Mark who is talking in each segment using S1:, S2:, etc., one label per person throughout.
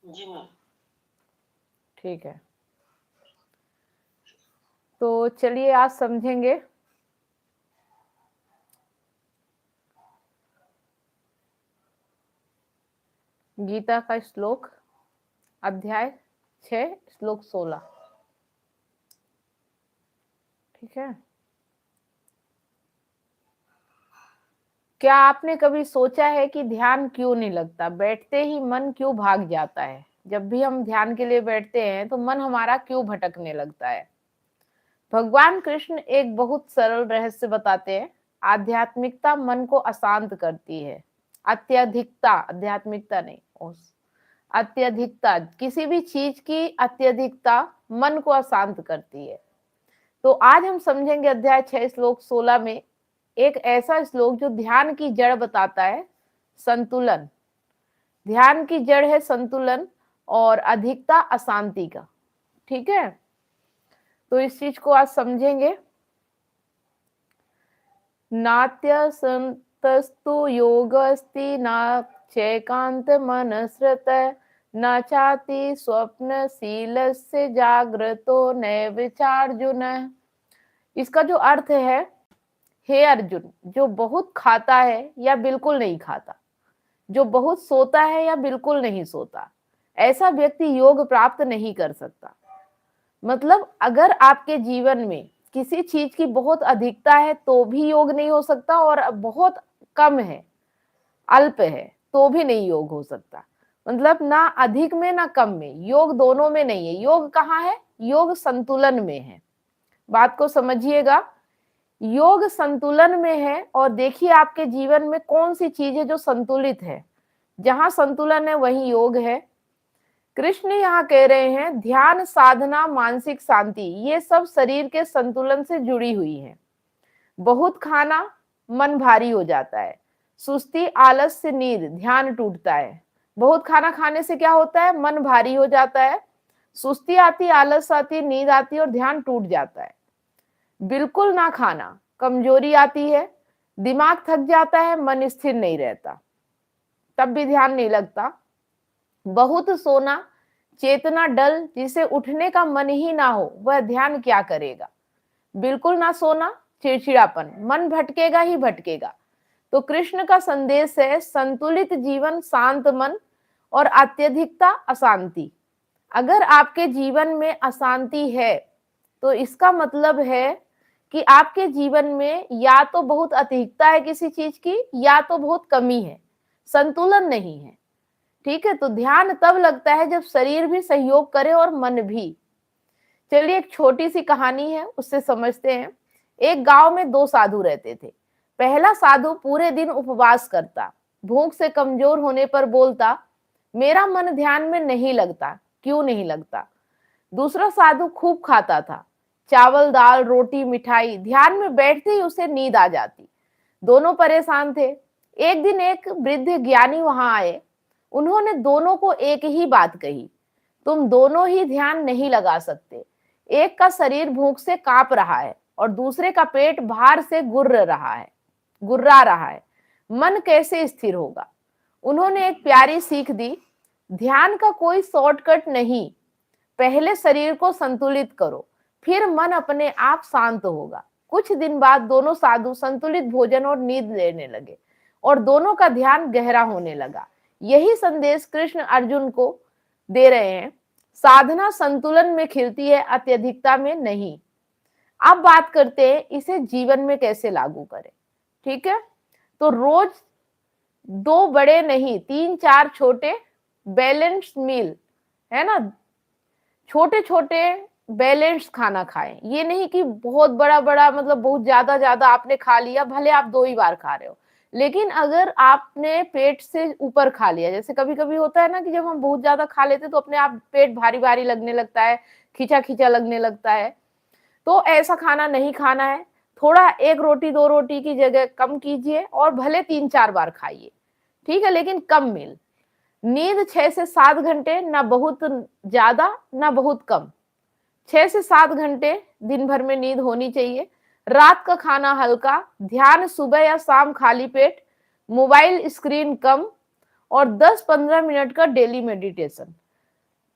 S1: जी ma'am.
S2: ठीक है, तो चलिए आज समझेंगे गीता का श्लोक अध्याय 6 श्लोक 16। ठीक है, क्या आपने कभी सोचा है कि ध्यान क्यों नहीं लगता? बैठते ही मन क्यों भाग जाता है? जब भी हम ध्यान के लिए बैठते हैं तो मन हमारा क्यों भटकने लगता है? भगवान कृष्ण एक बहुत सरल रहस्य बताते हैं। आध्यात्मिकता मन को अशांत करती है। अत्यधिकता, आध्यात्मिकता नहीं, उस अत्यधिकता, किसी भी चीज की अत्यधिकता मन को अशांत करती है। तो आज हम समझेंगे अध्याय 6 श्लोक 16 में एक ऐसा श्लोक जो ध्यान की जड़ बताता है, संतुलन। ध्यान की जड़ है संतुलन और अधिकता अशांति का। ठीक है, तो इस चीज को आज समझेंगे। नात्यसंतस्तु योगस्ति न चैकांत मनस्रत न चाति स्वप्नशीलस्य जाग्रतो नैवचार्जुन। इसका जो अर्थ है, हे अर्जुन, जो बहुत खाता है या बिल्कुल नहीं खाता, जो बहुत सोता है या बिल्कुल नहीं सोता, ऐसा व्यक्ति योग प्राप्त नहीं कर सकता। मतलब अगर आपके जीवन में किसी चीज की बहुत अधिकता है तो भी योग नहीं हो सकता, और बहुत कम है, अल्प है, तो भी नहीं योग हो सकता। मतलब ना अधिक में ना कम में, योग दोनों में नहीं है। योग कहाँ है? योग संतुलन में है। बात को समझिएगा, योग संतुलन में है। और देखिए आपके जीवन में कौन सी चीज है जो संतुलित है। जहां संतुलन है वहीं योग है। कृष्ण यहाँ कह रहे हैं ध्यान साधना मानसिक शांति ये सब शरीर के संतुलन से जुड़ी हुई है। बहुत खाना मन भारी हो जाता है, सुस्ती आलस्य नींद ध्यान टूटता है। बहुत खाना खाने से क्या होता है? मन भारी हो जाता है, सुस्ती आती, आलस आती, नींद आती और ध्यान टूट जाता है। बिल्कुल ना खाना, कमजोरी आती है, दिमाग थक जाता है, मन स्थिर नहीं रहता, तब भी ध्यान नहीं लगता। बहुत सोना, चेतना डल, जिसे उठने का मन ही ना हो, वह ध्यान क्या करेगा? बिल्कुल ना सोना, चिड़चिड़ापन, मन भटकेगा ही भटकेगा। तो कृष्ण का संदेश है संतुलित जीवन, शांत मन और अत्यधिकता अशांति। अगर आपके जीवन में अशांति है तो इसका मतलब है कि आपके जीवन में या तो बहुत अधिकता है किसी चीज की या तो बहुत कमी है, संतुलन नहीं है। ठीक है, तो ध्यान तब लगता है जब शरीर भी सहयोग करे और मन भी। चलिए एक छोटी सी कहानी है, उससे समझते हैं। एक गांव में दो साधु रहते थे। पहला साधु पूरे दिन उपवास करता, भूख से कमजोर होने पर बोलता, मेरा मन ध्यान में नहीं लगता। क्यों नहीं लगता? दूसरा साधु खूब खाता था, चावल दाल रोटी मिठाई, ध्यान में बैठते ही उसे नींद आ जाती। दोनों परेशान थे। एक दिन एक वृद्ध ज्ञानी वहां आए। उन्होंने दोनों को एक ही बात कही, तुम दोनों ही ध्यान नहीं लगा सकते। एक का शरीर भूख से कांप रहा है और दूसरे का पेट भार से गुर्रा रहा है। मन कैसे स्थिर होगा? उन्होंने एक प्यारी सीख दी, ध्यान का कोई शॉर्टकट नहीं। पहले शरीर को संतुलित करो, फिर मन अपने आप शांत होगा। कुछ दिन बाद दोनों साधु संतुलित भोजन और नींद लेने लगे और दोनों का ध्यान गहरा होने लगा। यही संदेश कृष्ण अर्जुन को दे रहे हैं। साधना संतुलन में खिलती है, अत्यधिकता में नहीं। अब बात करते हैं इसे जीवन में कैसे लागू करें। ठीक है, तो रोज दो बड़े नहीं, 3-4 छोटे बैलेंस मील, है ना, छोटे छोटे बैलेंस खाना खाएं। ये नहीं कि बहुत बड़ा बड़ा, मतलब बहुत ज्यादा ज्यादा आपने खा लिया, भले आप 2 ही बार खा रहे हो, लेकिन अगर आपने पेट से ऊपर खा लिया, जैसे कभी कभी होता है ना कि जब हम बहुत ज्यादा खा लेते तो अपने आप पेट भारी भारी लगने लगता है, खींचा खींचा लगने लगता है, तो ऐसा खाना नहीं खाना है। थोड़ा 1 रोटी 2 रोटी की जगह कम कीजिए और भले 3-4 बार खाइए, ठीक है, लेकिन कम मील। नींद 6 से 7 घंटे, ना बहुत ज्यादा ना बहुत कम, 6 से 7 घंटे दिन भर में नींद होनी चाहिए। रात का खाना हल्का, ध्यान सुबह या शाम खाली पेट, मोबाइल स्क्रीन कम और 10-15 मिनट का डेली मेडिटेशन।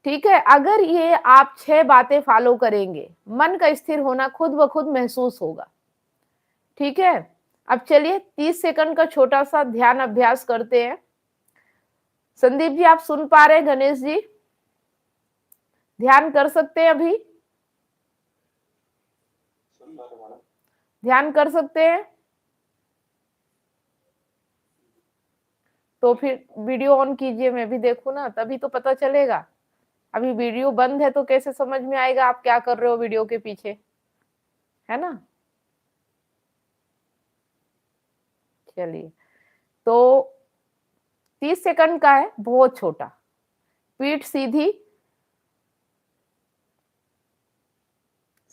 S2: ठीक है, अगर ये आप 6 बातें फॉलो करेंगे, मन का स्थिर होना खुद ब खुद महसूस होगा। ठीक है, अब चलिए 30 सेकंड का छोटा सा ध्यान अभ्यास करते हैं। संदीप जी आप सुन पा रहे हैं? गणेश जी ध्यान कर सकते हैं? अभी ध्यान कर सकते हैं? तो फिर वीडियो ऑन कीजिए, मैं भी देखूं ना, तभी तो पता चलेगा। अभी वीडियो बंद है तो कैसे समझ में आएगा आप क्या कर रहे हो वीडियो के पीछे, है ना। चलिए, तो 30 सेकंड का है, बहुत छोटा। पीठ सीधी,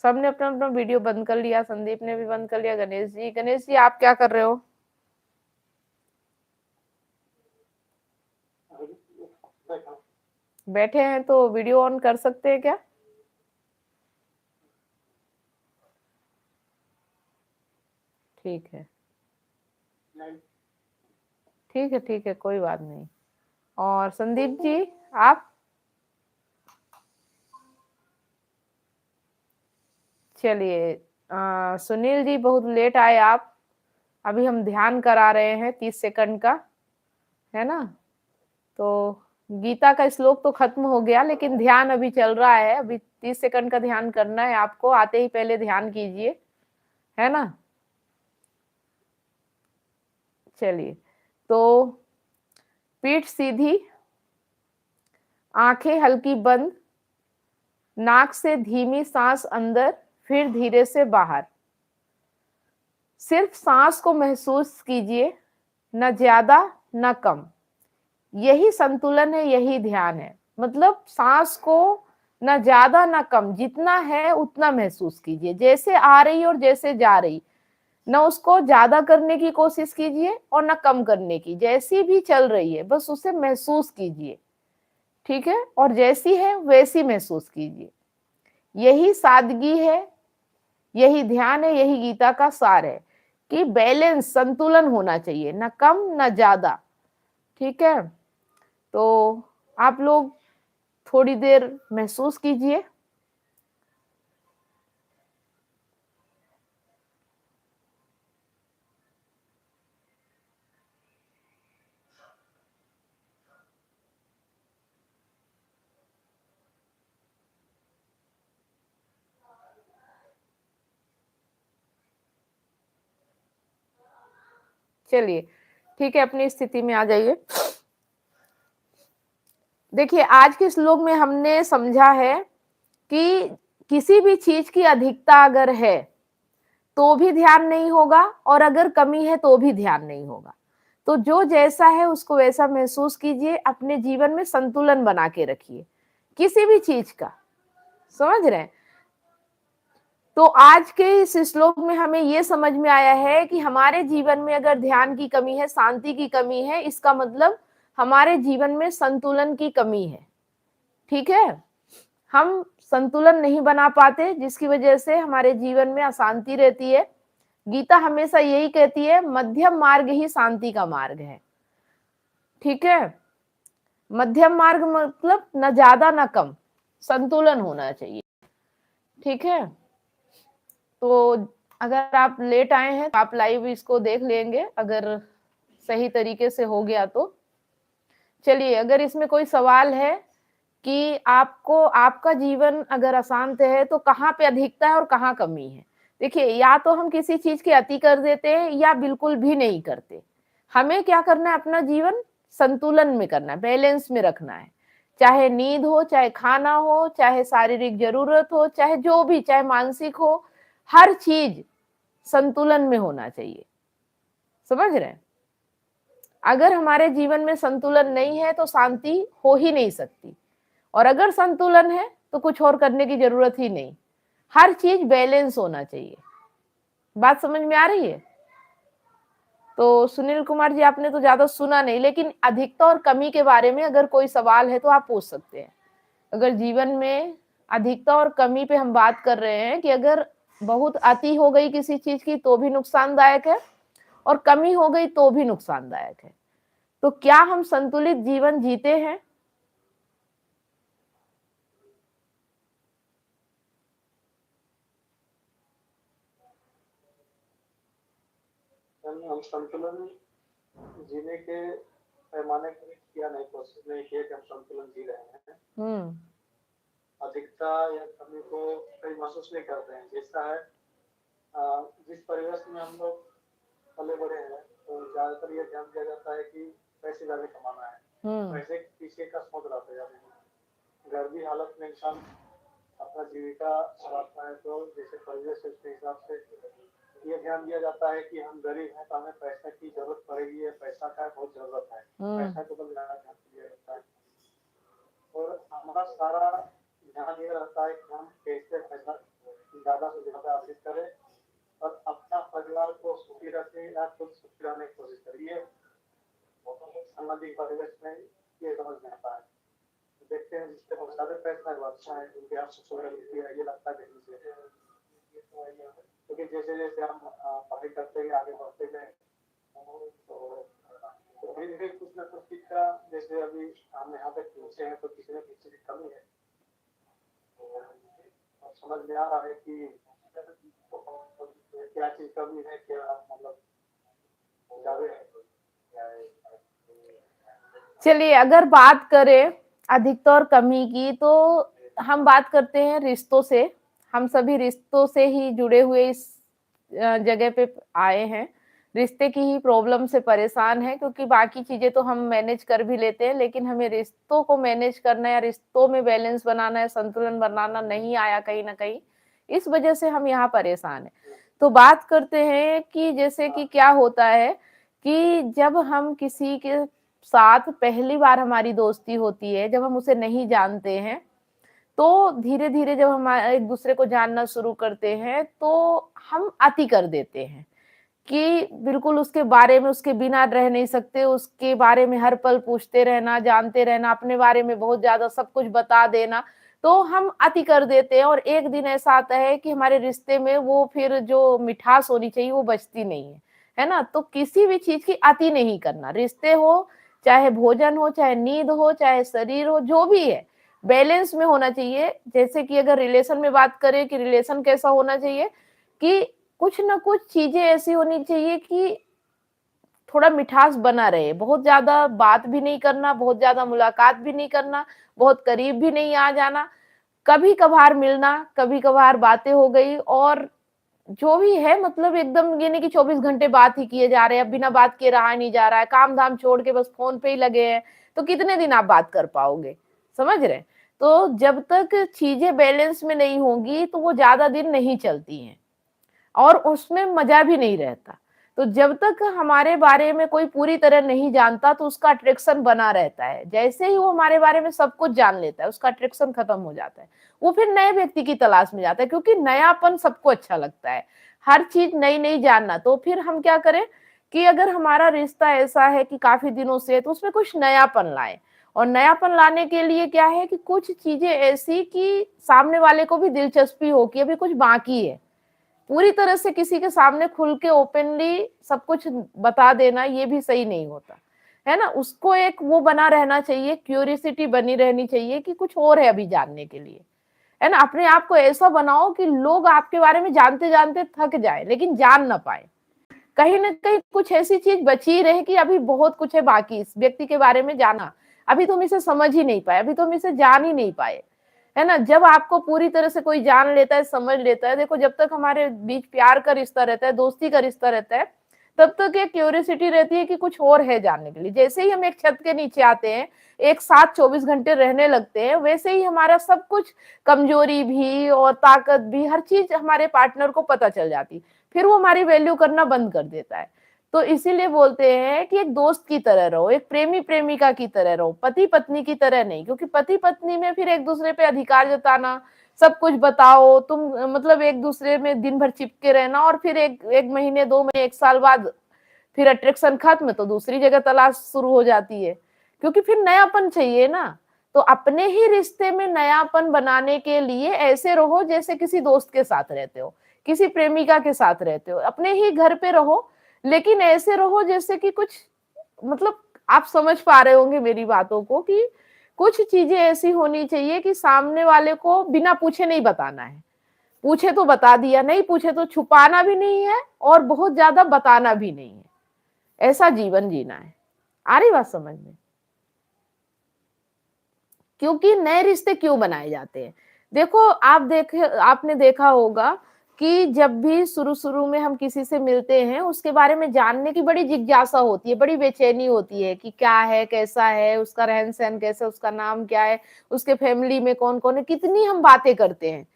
S2: सबने अपना अपना वीडियो बंद कर लिया, संदीप ने भी बंद कर लिया। गणेश जी आप क्या कर रहे हो? बैठे हैं तो वीडियो ऑन कर सकते हैं क्या? ठीक है, ठीक है, कोई बात नहीं। और संदीप जी आप? चलिए, सुनील जी बहुत लेट आए आप। अभी हम ध्यान करा रहे हैं 30 सेकंड का, है ना। तो गीता का श्लोक तो खत्म हो गया, लेकिन ध्यान अभी चल रहा है। अभी 30 सेकंड का ध्यान करना है आपको, आते ही पहले ध्यान कीजिए, है ना। चलिए, तो पीठ सीधी, आंखें हल्की बंद, नाक से धीमी सांस अंदर, फिर धीरे से बाहर। सिर्फ सांस को महसूस कीजिए, न ज्यादा न कम। यही संतुलन है, यही ध्यान है। मतलब सांस को न ज्यादा न कम, जितना है उतना महसूस कीजिए, जैसे आ रही और जैसे जा रही। न उसको ज्यादा करने की कोशिश कीजिए और न कम करने की, जैसी भी चल रही है बस उसे महसूस कीजिए। ठीक है, और जैसी है वैसी महसूस कीजिए। यही सादगी है, यही ध्यान है, यही गीता का सार है कि बैलेंस, संतुलन होना चाहिए, न कम न ज्यादा। ठीक है, तो आप लोग थोड़ी देर महसूस कीजिए। चलिए, ठीक है, अपनी स्थिति में आ जाइए। देखिए, आज के श्लोक में हमने समझा है कि किसी भी चीज की अधिकता अगर है तो भी ध्यान नहीं होगा, और अगर कमी है तो भी ध्यान नहीं होगा। तो जो जैसा है उसको वैसा महसूस कीजिए, अपने जीवन में संतुलन बना के रखिए किसी भी चीज का। समझ रहे हैं? तो आज के इस श्लोक में हमें यह समझ में आया है कि हमारे जीवन में अगर ध्यान की कमी है, शांति की कमी है, इसका मतलब हमारे जीवन में संतुलन की कमी है। ठीक है, हम संतुलन नहीं बना पाते, जिसकी वजह से हमारे जीवन में अशांति रहती है। गीता हमेशा यही कहती है, मध्यम मार्ग ही शांति का मार्ग है। ठीक है, मध्यम मार्ग मतलब न ज्यादा न कम, संतुलन होना चाहिए। ठीक है, तो अगर आप लेट आए हैं तो आप लाइव इसको देख लेंगे, अगर सही तरीके से हो गया तो। चलिए, अगर इसमें कोई सवाल है कि आपको, आपका जीवन अगर अशांत है तो कहाँ पे अधिकता है और कहाँ कमी है। देखिए, या तो हम किसी चीज की अति कर देते हैं या बिल्कुल भी नहीं करते। हमें क्या करना है, अपना जीवन संतुलन में करना है, बैलेंस में रखना है। चाहे नींद हो, चाहे खाना हो, चाहे शारीरिक जरूरत हो, चाहे जो भी, चाहे मानसिक हो, हर चीज संतुलन में होना चाहिए। समझ रहे हैं? अगर हमारे जीवन में संतुलन नहीं है तो शांति हो ही नहीं सकती, और अगर संतुलन है तो कुछ और करने की जरूरत ही नहीं। हर चीज बैलेंस होना चाहिए। बात समझ में आ रही है? तो सुनील कुमार जी, आपने तो ज्यादा सुना नहीं, लेकिन अधिकता और कमी के बारे में अगर कोई सवाल है तो आप पूछ सकते हैं। अगर जीवन में अधिकता और कमी पे हम बात कर रहे हैं कि अगर बहुत अति हो गई किसी चीज की तो भी नुकसानदायक है, और कमी हो गई तो भी नुकसानदायक है। तो क्या हम संतुलित जीवन जीते हैं?
S1: संतुलन जीने के पैमाने को किया नहीं, कोशिश नहीं किया कि हम संतुलन जी रहे हैं। अधिकता या कमी को कहीं महसूस नहीं करते हैं। जैसा है जिस परिवेश में हम लोग पले बड़े हैं तो ज्यादातर ये ध्यान दिया जाता है कि पैसे ज्यादा कमाना है, पैसे के पीछे का सोच रहता है। गरीबी हालत में इंसान अपना जीविका चलाता है तो जैसे परिवेश के हिसाब से ये ध्यान दिया जाता है कि हम गरीब हैं तो हमें पैसा की जरूरत पड़ेगी, पैसा का बहुत जरूरत है, पैसा को बस ज्यादा ध्यान दिया जाता है। और हमारा सारा ध्यान ये रहता है कि हम कैसे पैसा ज्यादा से ज्यादा अर्जित करें और अपना परिवार को सुखी रखें या खुद सुखी रहने की कोशिश करिए। सामाजिक परिवेश में ये समझ में आता है। देखते हैं जिसके पास ज्यादा पैसा है वो अच्छा है, उनके यहाँ सुख मिलती है, ये लगता है कहीं से। क्योंकि जैसे जैसे हम पढ़ाई करते गए, आगे बढ़ते गए तो धीरे धीरे कुछ न कुछ चीज का, जैसे अभी हम यहाँ तक पहुंचे हैं तो किसी न किसी की कमी है। तो समझ में आ रहा है कि क्या चीज कमी है, क्या मतलब ज्यादा है।
S2: चलिए, अगर बात करें अधिकता और कमी की तो हम बात करते हैं रिश्तों से। हम सभी रिश्तों से ही जुड़े हुए इस जगह पे आए हैं, रिश्ते की ही प्रॉब्लम से परेशान है, क्योंकि बाकी चीजें तो हम मैनेज कर भी लेते हैं, लेकिन हमें रिश्तों को मैनेज करना या रिश्तों में बैलेंस बनाना या संतुलन बनाना नहीं आया कहीं ना कहीं, इस वजह से हम यहाँ परेशान हैं। तो बात करते हैं कि जैसे कि क्या होता है कि जब हम किसी के साथ पहली बार हमारी दोस्ती होती है, जब हम उसे नहीं जानते हैं, तो धीरे धीरे जब हम एक दूसरे को जानना शुरू करते हैं तो हम अति कर देते हैं कि बिल्कुल उसके बारे में, उसके बिना रह नहीं सकते, उसके बारे में हर पल पूछते रहना, जानते रहना, अपने बारे में बहुत ज्यादा सब कुछ बता देना, तो हम अति कर देते हैं। और एक दिन ऐसा आता है कि हमारे रिश्ते में वो फिर जो मिठास होनी चाहिए वो बचती नहीं है ना। तो किसी भी चीज की अति नहीं करना, रिश्ते हो, चाहे भोजन हो, चाहे नींद हो, चाहे शरीर हो, जो भी है बैलेंस में होना चाहिए। जैसे कि अगर रिलेशन में बात करें कि रिलेशन कैसा होना चाहिए कि कुछ ना कुछ चीजें ऐसी होनी चाहिए कि थोड़ा मिठास बना रहे, बहुत ज्यादा बात भी नहीं करना, बहुत ज्यादा मुलाकात भी नहीं करना, बहुत करीब भी नहीं आ जाना, कभी कभार मिलना, कभी कभार बातें हो गई, और जो भी है मतलब एकदम ये नहीं कि 24 घंटे बात ही किए जा रहे हैं, अब बिना बात किए रहा नहीं जा रहा है, काम धाम छोड़ के बस फोन पे ही लगे हैं, तो कितने दिन आप बात कर पाओगे, समझ रहे। तो जब तक चीजें बैलेंस में नहीं होंगी तो वो ज्यादा दिन नहीं चलती हैं और उसमें मजा भी नहीं रहता। तो जब तक हमारे बारे में कोई पूरी तरह नहीं जानता तो उसका अट्रैक्शन बना रहता है। जैसे ही वो हमारे बारे में सब कुछ जान लेता है उसका अट्रैक्शन खत्म हो जाता है, वो फिर नए व्यक्ति की तलाश में जाता है, क्योंकि नयापन सबको अच्छा लगता है, हर चीज नई नई जानना। तो फिर हम क्या करें कि अगर हमारा रिश्ता ऐसा है कि काफी दिनों से, तो उसमें कुछ नयापन लाए। और नयापन लाने के लिए क्या है कि कुछ चीजें ऐसी कि सामने वाले को भी दिलचस्पी हो कि अभी कुछ बाकी है। पूरी तरह से किसी के सामने खुल के ओपनली सब कुछ बता देना ये भी सही नहीं होता है ना। उसको एक वो बना रहना चाहिए, क्यूरियोसिटी बनी रहनी चाहिए कि कुछ और है अभी जानने के लिए, है ना। अपने आप को ऐसा बनाओ कि लोग आपके बारे में जानते जानते थक जाए लेकिन जान ना पाए। कहीं ना कहीं कुछ ऐसी चीज बची रहे कि अभी बहुत कुछ है बाकी इस व्यक्ति के बारे में जाना, अभी तुम इसे समझ ही नहीं पाए, अभी तुम इसे जान ही नहीं पाए, है ना। जब आपको पूरी तरह से कोई जान लेता है, समझ लेता है, देखो जब तक हमारे बीच प्यार का रिश्ता रहता है, दोस्ती का रिश्ता रहता है, तब तक एक क्यूरियोसिटी रहती है कि कुछ और है जानने के लिए। जैसे ही हम एक छत के नीचे आते हैं, एक साथ 24 घंटे रहने लगते हैं, वैसे ही हमारा सब कुछ, कमजोरी भी और ताकत भी, हर चीज हमारे पार्टनर को पता चल जाती, फिर वो हमारी वैल्यू करना बंद कर देता है। तो इसीलिए बोलते हैं कि एक दोस्त की तरह रहो, एक प्रेमी प्रेमिका की तरह रहो, पति पत्नी की तरह नहीं। क्योंकि पति पत्नी में फिर एक दूसरे पे अधिकार जताना, सब कुछ बताओ तुम, मतलब एक दूसरे में दिन भर चिपके रहना, और फिर एक महीने, 2 महीने, 1 साल बाद फिर अट्रैक्शन खत्म, तो दूसरी जगह तलाश शुरू हो जाती है, क्योंकि फिर नयापन चाहिए ना। तो अपने ही रिश्ते में नयापन बनाने के लिए ऐसे रहो जैसे किसी दोस्त के साथ रहते हो, किसी प्रेमिका के साथ रहते हो, अपने ही घर पे रहो, लेकिन ऐसे रहो जैसे कि कुछ, मतलब आप समझ पा रहे होंगे मेरी बातों को, कि कुछ चीजें ऐसी होनी चाहिए कि सामने वाले को बिना पूछे नहीं बताना है, पूछे तो बता दिया, नहीं पूछे तो छुपाना भी नहीं है और बहुत ज्यादा बताना भी नहीं है, ऐसा जीवन जीना है। आ रही बात समझ में? क्योंकि नए रिश्ते क्यों बनाए जाते हैं? देखो, आपने देखा होगा कि जब भी शुरू-शुरू में हम किसी से मिलते हैं, उसके बारे में जानने की बड़ी जिज्ञासा होती है, बड़ी बेचैनी होती है कि क्या है, कैसा है, उसका रहन-सहन कैसा है, उसका नाम क्या है, उसके फैमिली में कौन-कौन है, कितनी हम बातें करते हैं,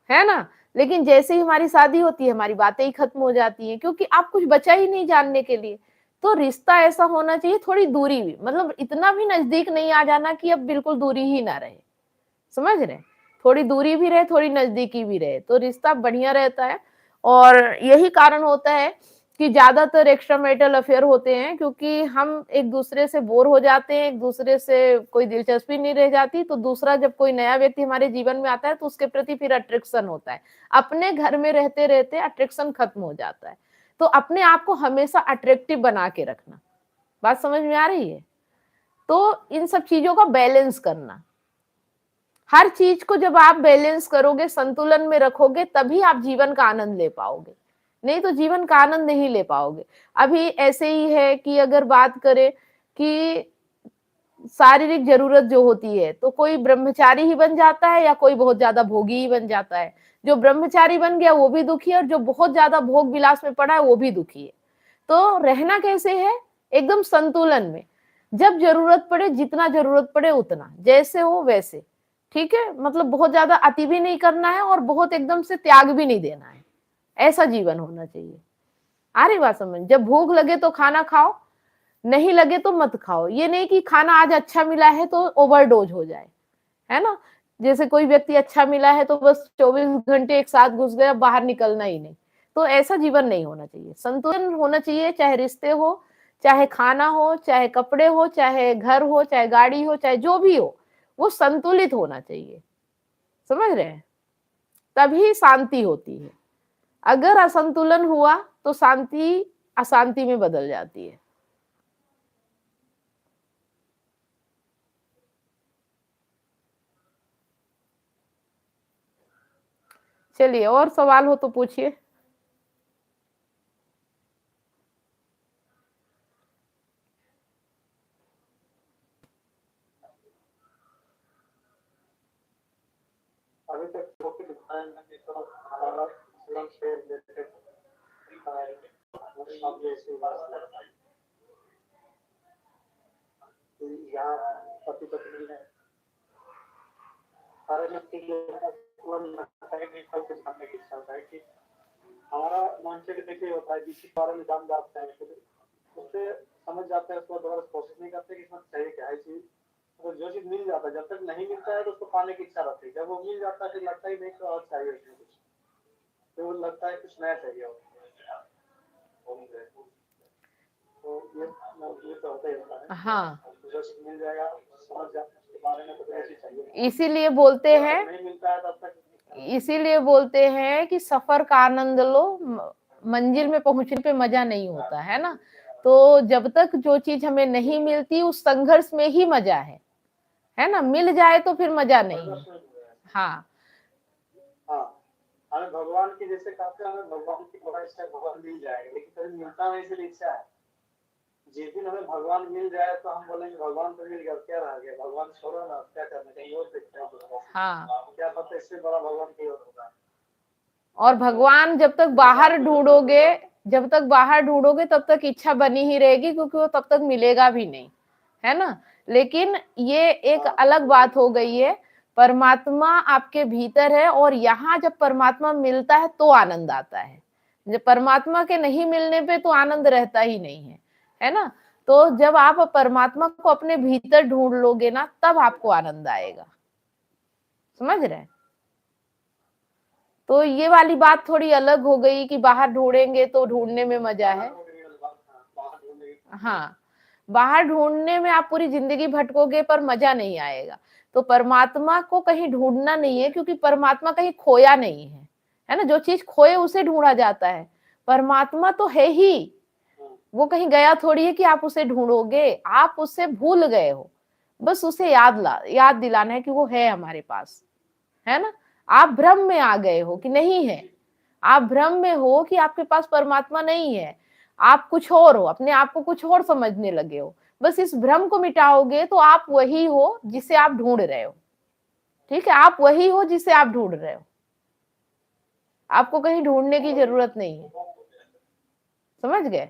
S2: है ना? लेकिन जैसे ही हमारी शादी होती है, हमारी बातें ही खत्म हो जाती हैं, क्योंकि अब कुछ बचा ही नहीं जानने के लिए। तो रिश्ता ऐसा होना चाहिए, थोड़ी दूरी भी, मतलब इतना भी नजदीक नहीं आ जाना कि अब बिल्कुल दूरी ही ना रहे। समझ रहे? थोड़ी दूरी भी रहे, थोड़ी नजदीकी भी रहे, तो रिश्ता बढ़िया रहता है। और यही कारण होता है कि ज्यादातर एक्स्ट्रा मैरिटल अफेयर होते हैं, क्योंकि हम एक दूसरे से बोर हो जाते हैं, एक दूसरे से कोई दिलचस्पी नहीं रह जाती, तो दूसरा जब कोई नया व्यक्ति हमारे जीवन में आता है तो उसके प्रति फिर अट्रैक्शन होता है। अपने घर में रहते रहते अट्रैक्शन खत्म हो जाता है। तो अपने आप को हमेशा अट्रैक्टिव बना के रखना। बात समझ में आ रही है? तो इन सब चीजों का बैलेंस करना, हर चीज को जब आप बैलेंस करोगे, संतुलन में रखोगे, तभी आप जीवन का आनंद ले पाओगे, नहीं तो जीवन का आनंद नहीं ले पाओगे। अभी ऐसे ही है कि अगर बात करें कि शारीरिक जरूरत जो होती है, तो कोई ब्रह्मचारी ही बन जाता है या कोई बहुत ज्यादा भोगी ही बन जाता है। जो ब्रह्मचारी बन गया वो भी दुखी है, और जो बहुत ज्यादा भोग विलास में पड़ा है वो भी दुखी है। तो रहना कैसे है? एकदम संतुलन में, जब जरूरत पड़े, जितना जरूरत पड़े उतना, जैसे हो वैसे, ठीक है? मतलब बहुत ज्यादा अति भी नहीं करना है और बहुत एकदम से त्याग भी नहीं देना है। ऐसा जीवन होना चाहिए। आ रही बात समझ? जब भूख लगे तो खाना खाओ, नहीं लगे तो मत खाओ। ये नहीं कि खाना आज अच्छा मिला है तो ओवरडोज हो जाए, है ना? जैसे कोई व्यक्ति अच्छा मिला है तो बस 24 घंटे एक साथ घुस गया, बाहर निकलना ही नहीं। तो ऐसा जीवन नहीं होना चाहिए। संतुलन होना चाहिए, चाहे रिश्ते हो, चाहे खाना हो, चाहे कपड़े हो, चाहे घर हो, चाहे गाड़ी हो, चाहे जो भी हो, वो संतुलित होना चाहिए। समझ रहे हैं? तभी शांति होती है। अगर असंतुलन हुआ तो शांति अशांति में बदल जाती है। चलिए, और सवाल हो तो पूछिए।
S1: अभी तक टॉपिक बताया मैंने, तो हमारा इस्लाम से रिलेटेड अब जैसे बात है कि यहाँ पति पत्नी है, सारे व्यक्ति की जानने की इच्छा होता है कि हमारा मानसिक देखिए होता है, किसी बारे में जान जाते हैं, उससे समझ जाते हैं, उसको दोबारा कोशिश नहीं करते कि इसमें चाहिए क्या है चीज। तो जो चीज मिल जाता है, जब तक नहीं मिलता है तो उसको पाने की इच्छा रहती है, जब वो मिल जाता है फिर लगता ही नहीं तो और चाहिए उसमें कुछ, फिर वो लगता है कुछ नया चाहिए। तो ये तो होता ही होता है।
S2: हाँ,
S1: जो चीज मिल जाएगा समझ जाते हैं उसके बारे में, तो ऐसी चाहिए।
S2: इसीलिए बोलते हैं,
S1: नहीं मिलता है तब तक,
S2: इसीलिए बोलते हैं कि सफर का आनंद लो, मंजिल में पहुंचने पे मजा नहीं होता है ना। तो जब तक जो चीज हमें नहीं मिलती, उस संघर्ष में ही मजा है ना? मिल जाए तो फिर मजा नहीं है। हाँ,
S1: हमें भगवान की जैसे कहते हैं, हमें भगवान की बड़ा इच्छा है, भगवान मिल जाएगा, लेकिन कभी मिलता नहीं, इसलिए इच्छा है। जिस दिन हमें भगवान मिल जाए तो हम बोलेंगे भगवान तो मिल गया, क्या रह गया, भगवान छोड़ो ना, क्या करना, कहीं और देखते हैं।
S2: हाँ।
S1: क्या पता इससे बड़ा भगवान की और होगा।
S2: और भगवान जब तक बाहर ढूंढोगे, जब तक बाहर ढूंढोगे तब तक इच्छा बनी ही रहेगी, क्योंकि वो तब तक मिलेगा भी नहीं, है ना? लेकिन ये एक अलग बात हो गई है, परमात्मा आपके भीतर है, और यहाँ जब परमात्मा मिलता है तो आनंद आता है। जब परमात्मा के नहीं मिलने पे तो आनंद रहता ही नहीं है ना? तो जब आप परमात्मा को अपने भीतर ढूंढ लोगे ना, तब आपको आनंद आएगा। समझ रहे हैं? तो ये वाली बात थोड़ी अलग हो गई कि बाहर ढूंढेंगे तो ढूंढने में मजा है। हाँ, बाहर ढूंढने में आप पूरी जिंदगी भटकोगे पर मजा नहीं आएगा। तो परमात्मा को कहीं ढूंढना नहीं है, क्योंकि परमात्मा कहीं खोया नहीं है ना? जो चीज खोए उसे ढूंढा जाता है, परमात्मा तो है ही, वो कहीं गया थोड़ी है कि आप उसे ढूंढोगे। आप उसे भूल गए हो, बस उसे याद दिलाना है कि वो है हमारे पास, है ना? आप भ्रम में आ गए हो कि नहीं है, आप भ्रम में हो कि आपके पास परमात्मा नहीं है। आप कुछ और हो, अपने आप को कुछ और समझने लगे हो। बस इस भ्रम को मिटाओगे तो आप वही हो जिसे आप ढूंढ रहे हो। ठीक है, आप वही हो जिसे आप ढूंढ रहे हो, आपको कहीं ढूंढने की जरूरत नहीं है। समझ गए?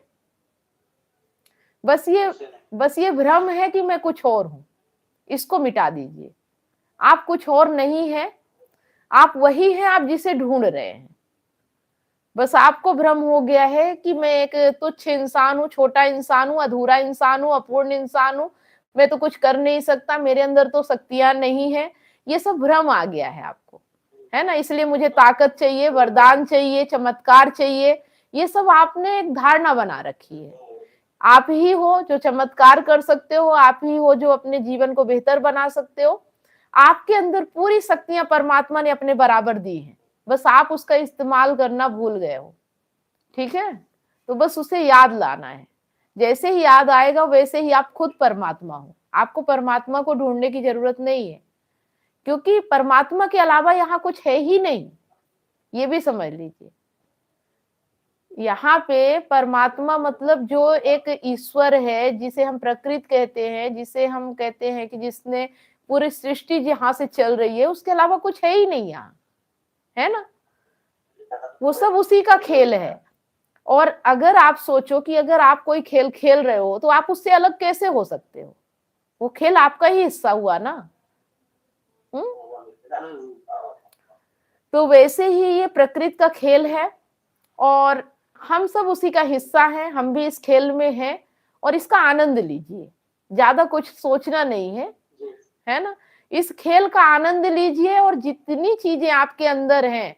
S2: बस ये भ्रम है कि मैं कुछ और हूं, इसको मिटा दीजिए। आप कुछ और नहीं है, आप वही हैं आप जिसे ढूंढ रहे हैं। बस आपको भ्रम हो गया है कि मैं एक तुच्छ इंसान हूँ, छोटा इंसान हूँ, अधूरा इंसान हूँ, अपूर्ण इंसान हूँ, मैं तो कुछ कर नहीं सकता, मेरे अंदर तो शक्तियां नहीं है। ये सब भ्रम आ गया है आपको, है ना। इसलिए मुझे ताकत चाहिए, वरदान चाहिए, चमत्कार चाहिए, ये सब आपने एक धारणा बना रखी है। आप ही हो जो चमत्कार कर सकते हो, आप ही हो जो अपने जीवन को बेहतर बना सकते हो। आपके अंदर पूरी शक्तियां परमात्मा ने अपने बराबर दी हैं, बस आप उसका इस्तेमाल करना भूल गए हो। ठीक है, तो बस उसे याद लाना है। जैसे ही याद आएगा वैसे ही आप खुद परमात्मा हो। आपको परमात्मा को ढूंढने की जरूरत नहीं है, क्योंकि परमात्मा के अलावा यहाँ कुछ है ही नहीं, ये भी समझ लीजिए। यहाँ पे परमात्मा मतलब जो एक ईश्वर है, जिसे हम प्रकृति कहते हैं, जिसे हम कहते हैं कि जिसने पूरी सृष्टि जहां से चल रही है, उसके अलावा कुछ है ही नहीं यहाँ, है ना। वो सब उसी का खेल है। और अगर आप सोचो कि अगर आप कोई खेल खेल रहे हो तो आप उससे अलग कैसे हो सकते हो? वो खेल आपका ही हिस्सा हुआ ना। तो वैसे ही ये प्रकृति का खेल है और हम सब उसी का हिस्सा हैं, हम भी इस खेल में हैं और इसका आनंद लीजिए। ज्यादा कुछ सोचना नहीं है, है ना। इस खेल का आनंद लीजिए और जितनी चीजें आपके अंदर हैं,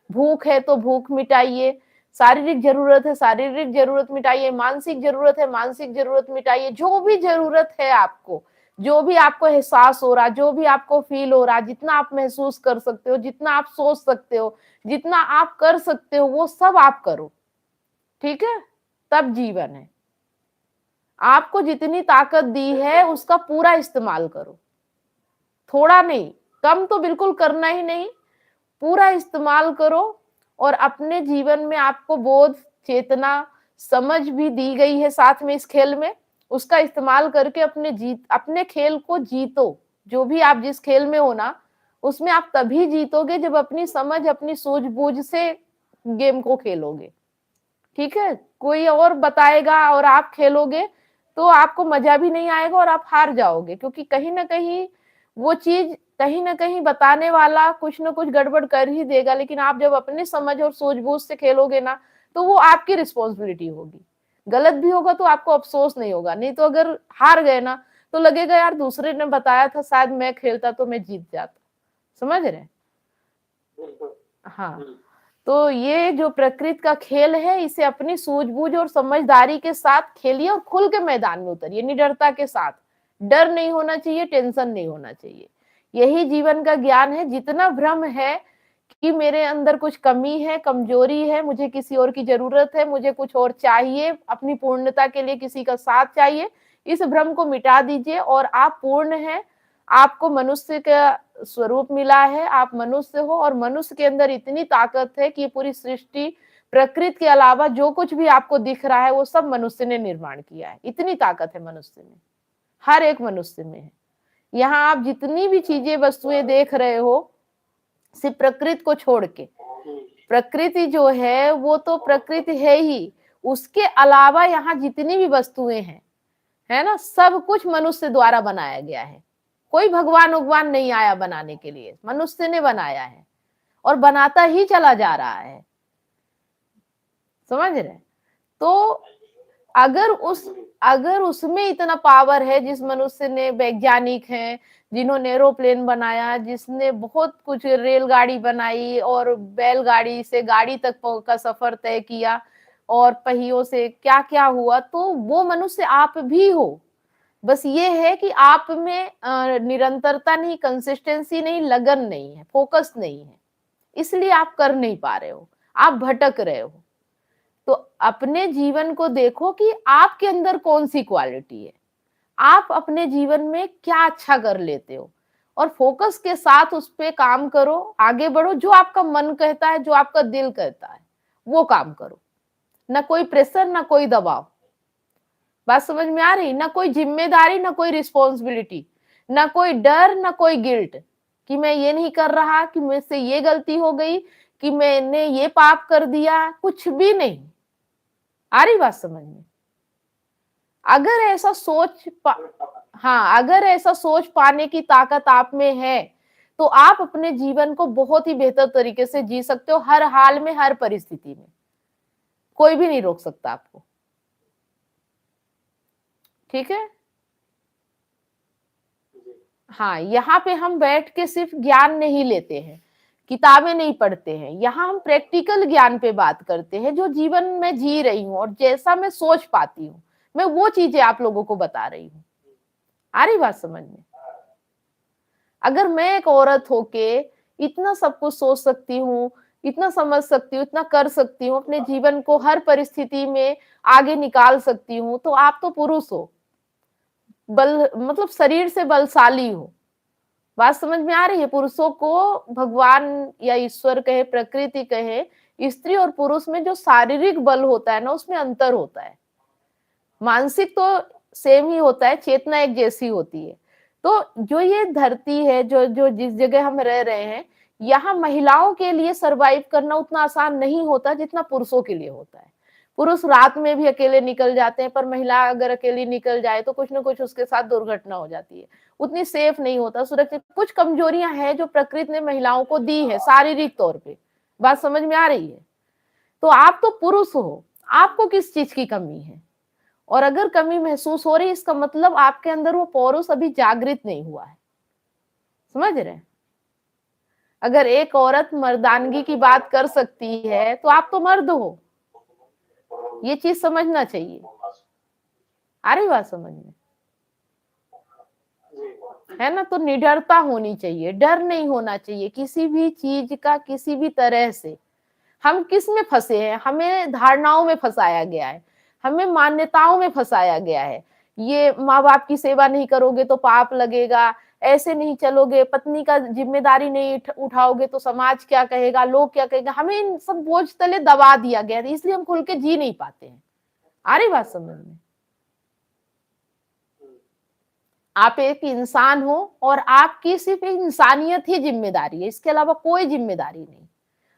S2: भूख है तो भूख मिटाइए, शारीरिक जरूरत है शारीरिक जरूरत मिटाइए, मानसिक जरूरत है मानसिक जरूरत मिटाइए। जो भी जरूरत है आपको, जो भी आपको एहसास हो रहा, जो भी आपको फील हो रहा, जितना आप महसूस कर सकते हो, जितना आप सोच सकते हो, जितना आप कर सकते हो, वो सब आप करो। ठीक है, तब जीवन है। आपको जितनी ताकत दी है उसका पूरा इस्तेमाल करो, थोड़ा नहीं, कम तो बिल्कुल करना ही नहीं, पूरा इस्तेमाल करो। और अपने जीवन में आपको बोध, चेतना, समझ भी दी गई है साथ में इस खेल में, उसका इस्तेमाल करके अपने खेल को जीतो। जो भी आप जिस खेल में हो ना, उसमें आप तभी जीतोगे जब अपनी समझ, अपनी सूझबूझ से गेम को खेलोगे। ठीक है, कोई और बताएगा और आप खेलोगे तो आपको मजा भी नहीं आएगा और आप हार जाओगे, क्योंकि कहीं ना कहीं वो चीज, कहीं ना कहीं बताने वाला कुछ ना कुछ गड़बड़ कर ही देगा। लेकिन आप जब अपनी समझ और सूझबूझ से खेलोगे ना, तो वो आपकी रिस्पॉन्सिबिलिटी होगी। गलत भी होगा तो आपको अफसोस नहीं होगा, नहीं तो अगर हार गए ना तो लगेगा यार दूसरे ने बताया था, शायद मैं खेलता तो मैं जीत जाता। समझ रहे? हाँ, तो ये जो प्रकृति का खेल है, इसे अपनी सूझबूझ और समझदारी के साथ खेलिए और खुल के मैदान में उतरिए, निडरता के साथ। डर नहीं होना चाहिए, टेंशन नहीं होना चाहिए। यही जीवन का ज्ञान है। जितना भ्रम है कि मेरे अंदर कुछ कमी है, कमजोरी है, मुझे किसी और की जरूरत है, मुझे कुछ और चाहिए, अपनी पूर्णता के लिए किसी का साथ चाहिए, इस भ्रम को मिटा दीजिए और आप पूर्ण हैं। आपको मनुष्य का स्वरूप मिला है, आप मनुष्य हो और मनुष्य के अंदर इतनी ताकत है कि पूरी सृष्टि, प्रकृति के अलावा जो कुछ भी आपको दिख रहा है वो सब मनुष्य ने निर्माण किया है। इतनी ताकत है मनुष्य में, हर एक मनुष्य में है। यहाँ आप जितनी भी चीजें, वस्तुएं देख रहे हो, सिर्फ प्रकृति को छोड़ के, प्रकृति जो है वो तो प्रकृति है ही, उसके अलावा यहाँ जितनी भी वस्तुएं हैं, है ना, सब कुछ मनुष्य द्वारा बनाया गया है। कोई भगवान नहीं आया बनाने के लिए, मनुष्य ने बनाया है और बनाता ही चला जा रहा है। समझ रहे? तो अगर उसमें इतना पावर है, जिस मनुष्य ने, वैज्ञानिक हैं जिन्होंने एरोप्लेन बनाया, जिसने बहुत कुछ, रेलगाड़ी बनाई और बैलगाड़ी से गाड़ी तक का सफर तय किया और पहियों से क्या क्या हुआ, तो वो मनुष्य आप भी हो। बस ये है कि आप में निरंतरता नहीं, कंसिस्टेंसी नहीं, लगन नहीं है, फोकस नहीं है, इसलिए आप कर नहीं पा रहे हो, आप भटक रहे हो। तो अपने जीवन को देखो कि आपके अंदर कौन सी क्वालिटी है, आप अपने जीवन में क्या अच्छा कर लेते हो और फोकस के साथ उस पे काम करो, आगे बढ़ो। जो आपका मन कहता है, जो आपका दिल कहता है, वो काम करो। ना कोई प्रेशर, ना कोई दबाव। बात समझ में आ रही? ना कोई जिम्मेदारी, ना कोई रिस्पॉन्सिबिलिटी, ना कोई डर, ना कोई गिल्ट कि मैं ये नहीं कर रहा, कि मुझसे ये गलती हो गई, कि मैंने ये पाप कर दिया, कुछ भी नहीं। आ रही बात समझ में? अगर ऐसा सोच हाँ, अगर ऐसा सोच पाने की ताकत आप में है तो आप अपने जीवन को बहुत ही बेहतर तरीके से जी सकते हो, हर हाल में, हर परिस्थिति में। कोई भी नहीं रोक सकता आपको। ठीक है? हाँ, यहाँ पे हम बैठ के सिर्फ ज्ञान नहीं लेते हैं, किताबें नहीं पढ़ते हैं, यहाँ हम प्रैक्टिकल ज्ञान पे बात करते हैं, जो जीवन में जी रही हूँ और जैसा मैं सोच पाती हूँ, मैं वो चीजें आप लोगों को बता रही हूँ। आ रही बात समझ में? अगर मैं एक औरत होके इतना सब कुछ सोच सकती हूँ, इतना समझ सकती हूँ, इतना कर सकती हूँ, अपने जीवन को हर परिस्थिति में आगे निकाल सकती हूँ, तो आप तो पुरुष हो, बल मतलब शरीर से बलशाली हो। बात समझ में आ रही है? पुरुषों को भगवान या ईश्वर कहे, प्रकृति कहे, स्त्री और पुरुष में जो शारीरिक बल होता है ना, उसमें अंतर होता है। मानसिक तो सेम ही होता है, चेतना एक जैसी होती है। तो जो ये धरती है, जो जो जिस जगह हम रह रहे हैं, यहाँ महिलाओं के लिए सरवाइव करना उतना आसान नहीं होता जितना पुरुषों के लिए होता है। पुरुष रात में भी अकेले निकल जाते हैं, पर महिला अगर अकेली निकल जाए तो कुछ ना कुछ उसके साथ दुर्घटना हो जाती है, उतनी सेफ नहीं होता, सुरक्षित। कुछ कमजोरियां हैं जो प्रकृति ने महिलाओं को दी है शारीरिक तौर पे। बात समझ में आ रही है? तो आप तो पुरुष हो, आपको किस चीज की कमी है? और अगर कमी महसूस हो रही, इसका मतलब आपके अंदर वो पौरुष अभी जागृत नहीं हुआ है। समझ रहे हैं? अगर एक औरत मर्दानगी की बात कर सकती है तो आप तो मर्द हो, ये चीज समझना चाहिए। आ रही बात समझ में? है ना? तो निडरता होनी चाहिए, डर नहीं होना चाहिए किसी भी चीज का, किसी भी तरह से। हम किस में फंसे हैं? हमें धारणाओं में फंसाया गया है, हमें मान्यताओं में फंसाया गया है। ये माँ बाप की सेवा नहीं करोगे तो पाप लगेगा, ऐसे नहीं चलोगे, पत्नी का जिम्मेदारी नहीं उठाओगे तो समाज क्या कहेगा, लोग क्या कहेगा। हमें इन सब बोझ तले दबा दिया गया है, इसलिए हम खुल के जी नहीं पाते हैं। आ रही बात समझ में? आप एक इंसान हो और आपकी सिर्फ एक इंसानियत ही जिम्मेदारी है, इसके अलावा कोई जिम्मेदारी नहीं।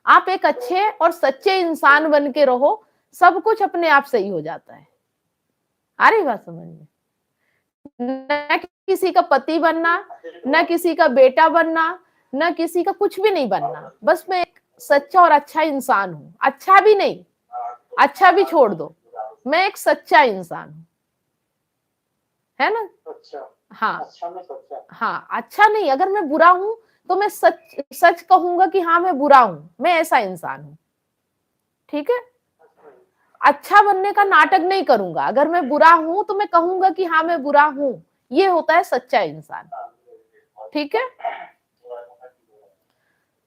S2: आप एक अच्छे और सच्चे इंसान बन के रहो, सब कुछ अपने आप सही हो जाता है। आ रही बात समझ में? न किसी का पति बनना, न किसी का बेटा बनना, न किसी का कुछ भी नहीं बनना, बस मैं एक सच्चा और अच्छा इंसान हूं। अच्छा भी नहीं, अच्छा भी छोड़ दो, मैं एक सच्चा इंसान हूं, है ना?
S1: अच्छा,
S2: हाँ,
S1: अच्छा में सच्चा।
S2: हाँ, अच्छा नहीं, अगर मैं बुरा हूं तो मैं सच सच कहूंगा कि हाँ मैं बुरा हूं, मैं ऐसा इंसान हूं। ठीक है? अच्छा बनने का नाटक नहीं करूंगा, अगर मैं बुरा हूं तो मैं कहूंगा कि हाँ मैं बुरा हूं। ये होता है सच्चा इंसान। ठीक है?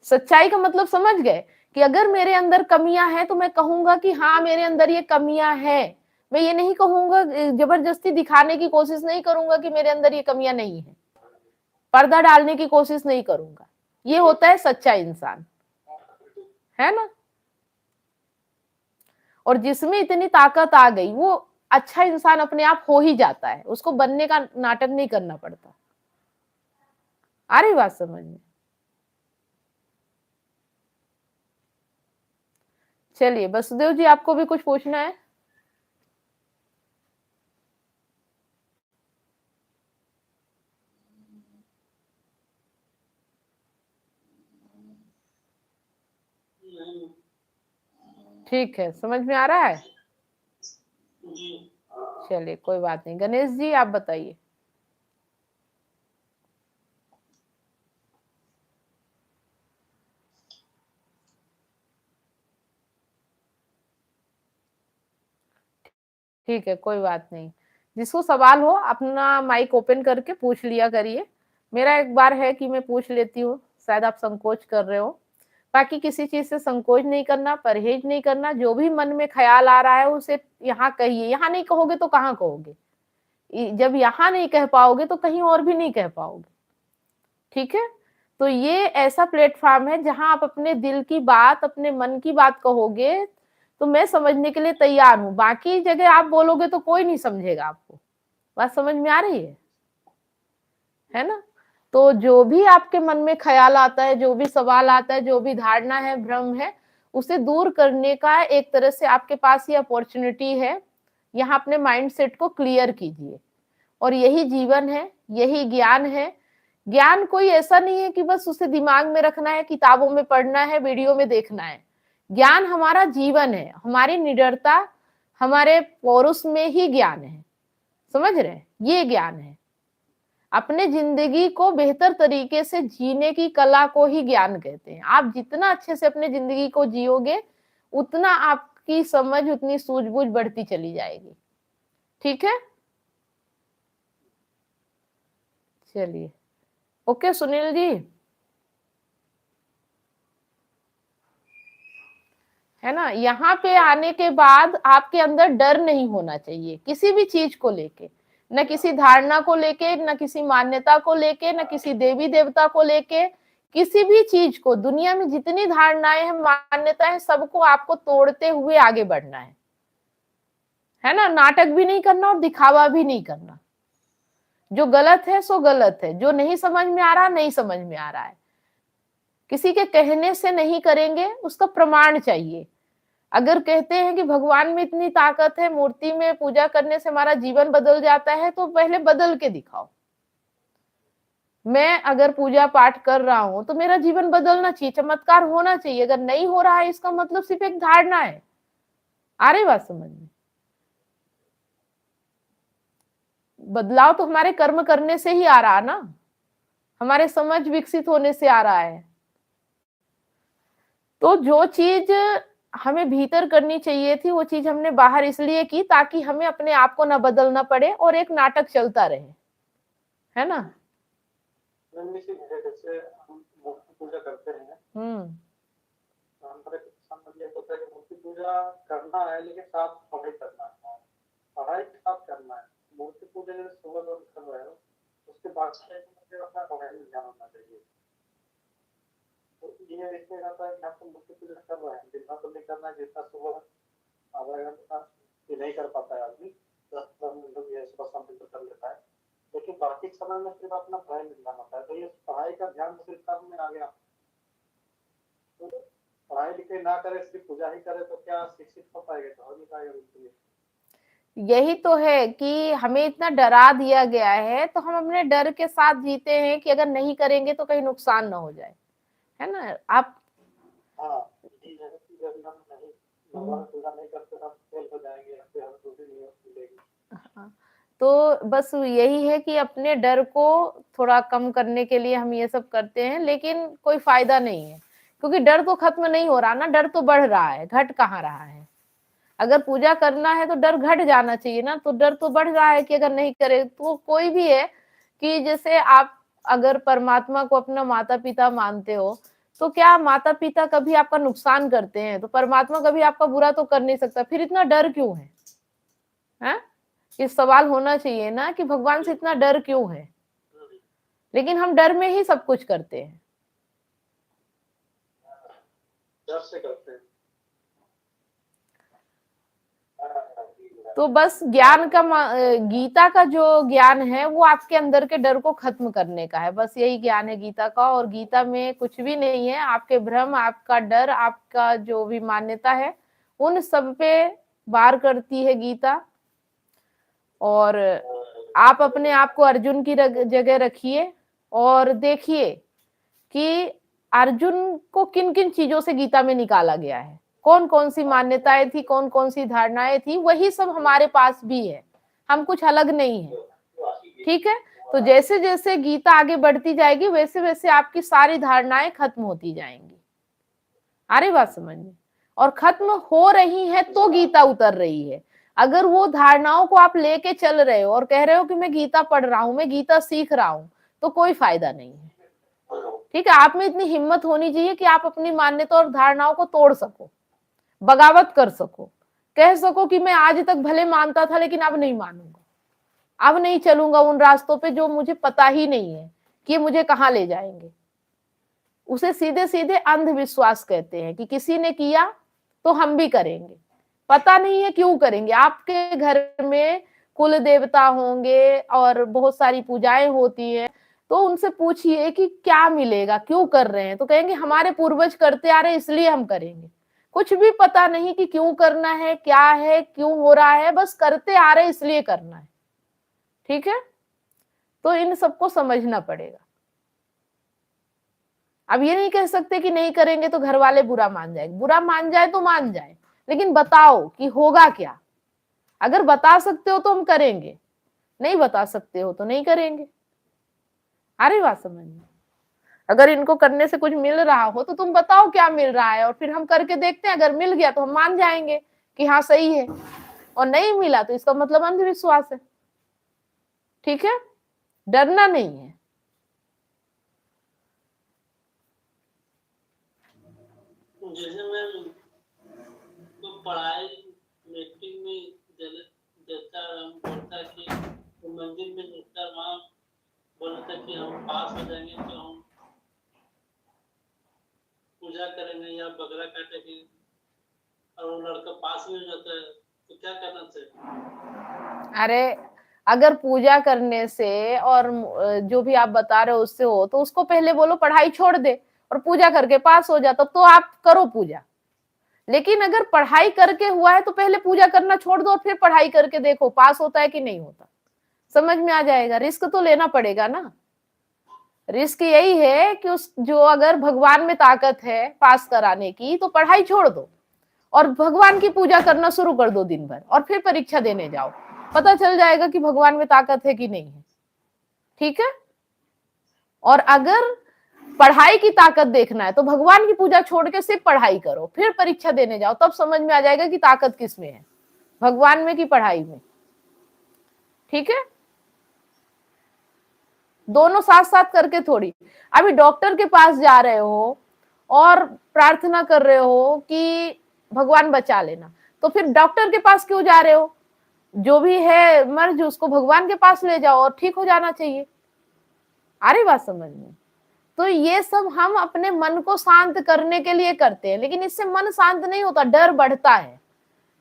S2: सच्चाई का मतलब समझ गए कि अगर मेरे अंदर कमियां हैं तो मैं कहूंगा कि हाँ मेरे अंदर ये कमियां हैं। मैं ये नहीं कहूंगा, जबरदस्ती दिखाने की कोशिश नहीं करूंगा कि मेरे अंदर ये कमियां नहीं है, पर्दा डालने की कोशिश नहीं करूंगा। ये होता है सच्चा इंसान, है ना? और जिसमें इतनी ताकत आ गई, वो अच्छा इंसान अपने आप हो ही जाता है, उसको बनने का नाटक नहीं करना पड़ता। आ रही बात समझ में? चलिए वसुदेव जी, आपको भी कुछ पूछना है? ठीक है, समझ में आ रहा है? चलिए कोई बात नहीं। गणेश जी आप बताइए। ठीक है, कोई बात नहीं। जिसको सवाल हो अपना माइक ओपन करके पूछ लिया करिए। मेरा एक बार है कि मैं पूछ लेती हूँ, शायद आप संकोच कर रहे हो। बाकी किसी चीज से संकोच नहीं करना, परहेज नहीं करना। जो भी मन में ख्याल आ रहा है उसे यहाँ कहिए। यहाँ नहीं कहोगे तो कहाँ कहोगे? जब यहाँ नहीं कह पाओगे तो कहीं और भी नहीं कह पाओगे। ठीक है? तो ये ऐसा प्लेटफॉर्म है जहां आप अपने दिल की बात, अपने मन की बात कहोगे तो मैं समझने के लिए तैयार हूँ। बाकी जगह आप बोलोगे तो कोई नहीं समझेगा आपको। बात समझ में आ रही है ना? तो जो भी आपके मन में ख्याल आता है, जो भी सवाल आता है, जो भी धारणा है, भ्रम है, उसे दूर करने का एक तरह से आपके पास ये अपॉर्चुनिटी है। यहाँ अपने माइंडसेट को क्लियर कीजिए, और यही जीवन है, यही ज्ञान है। ज्ञान कोई ऐसा नहीं है कि बस उसे दिमाग में रखना है, किताबों में पढ़ना है, वीडियो में देखना है। ज्ञान हमारा जीवन है, हमारी निडरता, हमारे पौरुष में ही ज्ञान है। समझ रहे हैं? ये ज्ञान है। अपने जिंदगी को बेहतर तरीके से जीने की कला को ही ज्ञान कहते हैं। आप जितना अच्छे से अपने जिंदगी को जियोगे, उतना आपकी समझ, उतनी सूझबूझ बढ़ती चली जाएगी। ठीक है, चलिए, ओके सुनील जी, है ना? यहाँ पे आने के बाद आपके अंदर डर नहीं होना चाहिए किसी भी चीज को लेके, न किसी धारणा को लेके, न किसी मान्यता को लेके, न किसी देवी देवता को लेके, किसी भी चीज को। दुनिया में जितनी धारणाएं हैं, मान्यताएं हैं, सबको आपको तोड़ते हुए आगे बढ़ना है ना? नाटक भी नहीं करना और दिखावा भी नहीं करना। जो गलत है सो गलत है, जो नहीं समझ में आ रहा नहीं समझ में आ रहा है। किसी के कहने से नहीं करेंगे, उसका प्रमाण चाहिए। अगर कहते हैं कि भगवान में इतनी ताकत है, मूर्ति में पूजा करने से हमारा जीवन बदल जाता है, तो पहले बदल के दिखाओ। मैं अगर पूजा पाठ कर रहा हूं तो मेरा जीवन बदलना चाहिए, चमत्कार होना चाहिए। अगर नहीं हो रहा है, इसका मतलब सिर्फ एक धारणा है। आ रही बात समझ में? बदलाव तो हमारे कर्म करने से ही आ रहा ना, हमारे समझ विकसित होने से आ रहा है। तो जो चीज हमें भीतर करनी चाहिए थी, वो चीज हमने बाहर इसलिए की ताकि हमें अपने आप को ना बदलना पड़े और एक नाटक चलता रहे, है ना?
S1: जैसे हम मूर्ति पूजा करते हैं, मूर्ति पूजा करना है, लेकिन साथ पढ़ाई करना है, पढ़ाई के साथ करना है। मूर्ति पूजा जैसे सुबह कर रहे हो, उसके बाद अपना पढ़ाई में ध्यान होना चाहिए। तो ये देखिए जाता है कि आप मूर्ति पूजा कर रहे हैं, जितना तो नहीं करना है जितना सुबह आधा घंटा ये नहीं कर पाता है आदमी, 10-15 मिनट ये सुबह शाम तो कर लेता है, लेकिन बाकी समय में सिर्फ अपना पढ़ाई में ध्यान होता है। तो ये पढ़ाई का ध्यान सिर्फ कर्म में आ गया। तो पढ़ाई लिखाई ना करे, सिर्फ पूजा ही करे, तो क्या शिक्षित हो पाएगा? तो हो नहीं पाएगा बिल्कुल।
S2: यही तो है कि हमें इतना डरा दिया गया है, तो हम अपने डर के साथ जीते हैं कि अगर नहीं करेंगे तो कहीं नुकसान ना हो जाए, है ना? आप तो बस यही है कि अपने डर को थोड़ा कम करने के लिए हम ये सब करते हैं, लेकिन कोई फायदा नहीं है, क्योंकि डर तो खत्म नहीं हो रहा ना, डर तो बढ़ रहा है, घट कहाँ रहा है। अगर पूजा करना है तो डर घट जाना चाहिए ना, तो डर तो बढ़ रहा है कि अगर नहीं करे तो कोई भी है कि जैसे आप अगर परमात्मा को अपना माता पिता मानते हो, तो क्या माता पिता कभी आपका नुकसान करते हैं? तो परमात्मा कभी आपका बुरा तो कर नहीं सकता, फिर इतना डर क्यों है? हैं? ये सवाल होना चाहिए ना कि भगवान से इतना डर क्यों है? लेकिन हम डर में ही सब कुछ करते हैं,
S1: डर से करते हैं।
S2: तो बस ज्ञान का, गीता का जो ज्ञान है वो आपके अंदर के डर को खत्म करने का है। बस यही ज्ञान है गीता का, और गीता में कुछ भी नहीं है। आपके भ्रम, आपका डर, आपका जो भी मान्यता है, उन सब पे वार करती है गीता। और आप अपने आप को अर्जुन की जगह रखिए और देखिए कि अर्जुन को किन किन चीजों से गीता में निकाला गया है, कौन कौन सी मान्यताएं थी, कौन कौन सी धारणाएं थी, वही सब हमारे पास भी है। हम कुछ अलग नहीं है, ठीक है? तो जैसे जैसे गीता आगे बढ़ती जाएगी, वैसे वैसे आपकी सारी धारणाएं खत्म होती जाएंगी। आ रही बात समझ में? और खत्म हो रही है तो गीता उतर रही है। अगर वो धारणाओं को आप लेके चल रहे हो और कह रहे हो कि मैं गीता पढ़ रहा हूं, मैं गीता सीख रहा हूं, तो कोई फायदा नहीं है, ठीक है? आप में इतनी हिम्मत होनी चाहिए कि आप अपनी मान्यता और धारणाओं को तोड़ सको, बगावत कर सको, कह सको कि मैं आज तक भले मानता था लेकिन अब नहीं मानूंगा, अब नहीं चलूंगा उन रास्तों पे जो मुझे पता ही नहीं है कि ये मुझे कहाँ ले जाएंगे। उसे सीधे सीधे अंधविश्वास कहते हैं कि किसी ने किया तो हम भी करेंगे। पता नहीं है क्यों करेंगे। आपके घर में कुल देवता होंगे और बहुत सारी पूजाएं होती है, तो उनसे पूछिए कि क्या मिलेगा, क्यों कर रहे हैं, तो कहेंगे हमारे पूर्वज करते आ रहे इसलिए हम करेंगे। कुछ भी पता नहीं कि क्यों करना है, क्या है, क्यों हो रहा है, बस करते आ रहे इसलिए करना है। ठीक है, तो इन सबको समझना पड़ेगा। अब ये नहीं कह सकते कि नहीं करेंगे तो घर वाले बुरा मान जाएंगे। बुरा मान जाए तो मान जाए, लेकिन बताओ कि होगा क्या। अगर बता सकते हो तो हम करेंगे, नहीं बता सकते हो तो नहीं करेंगे। आ रही बात समझ में? अगर इनको करने से कुछ मिल रहा हो तो तुम बताओ क्या मिल रहा है, और फिर हम करके देखते हैं। अगर मिल गया तो हम मान जाएंगे कि हाँ सही है, और नहीं मिला तो इसका मतलब अंधविश्वास है। ठीक है, डरना नहीं है।
S1: जैसे मैं तो पढ़ाई मैट्रिक में जैसा हम बोलता कि तो मंदिर में जैसा वहाँ बोला था कि हम पास हो जाएंगे तो हम पूजा करेंगे या बकरा काटेंगे, और वो लड़का पास भी हो जाता है तो क्या करना चाहिए?
S2: अरे अगर पूजा करने से और जो भी आप बता रहे हो उससे हो, तो उसको पहले बोलो पढ़ाई छोड़ दे और पूजा करके पास हो जा, तब तो आप करो पूजा। लेकिन अगर पढ़ाई करके हुआ है तो पहले पूजा करना छोड़ दो और फिर पढ़ाई करके देखो पास होता है कि नहीं होता। समझ में आ जाएगा। रिस्क तो लेना पड़ेगा ना। रिस्क यही है कि उस जो अगर भगवान में ताकत है पास कराने की तो पढ़ाई छोड़ दो और भगवान की पूजा करना शुरू कर दो दिन भर, और फिर परीक्षा देने जाओ। पता चल जाएगा कि भगवान में ताकत है कि नहीं है। ठीक है, और अगर पढ़ाई की ताकत देखना है तो भगवान की पूजा छोड़ के सिर्फ पढ़ाई करो, फिर परीक्षा देने जाओ, तब समझ में आ जाएगा कि ताकत किस में है, भगवान में कि पढ़ाई में। ठीक है, दोनों साथ साथ करके थोड़ी। अभी डॉक्टर के पास जा रहे हो और प्रार्थना कर रहे हो कि भगवान बचा लेना, तो फिर डॉक्टर के पास क्यों जा रहे हो? जो भी है मर्ज उसको भगवान के पास ले जाओ और ठीक हो जाना चाहिए। आ रही बात समझ में? तो ये सब हम अपने मन को शांत करने के लिए करते हैं, लेकिन इससे मन शांत नहीं होता, डर बढ़ता है।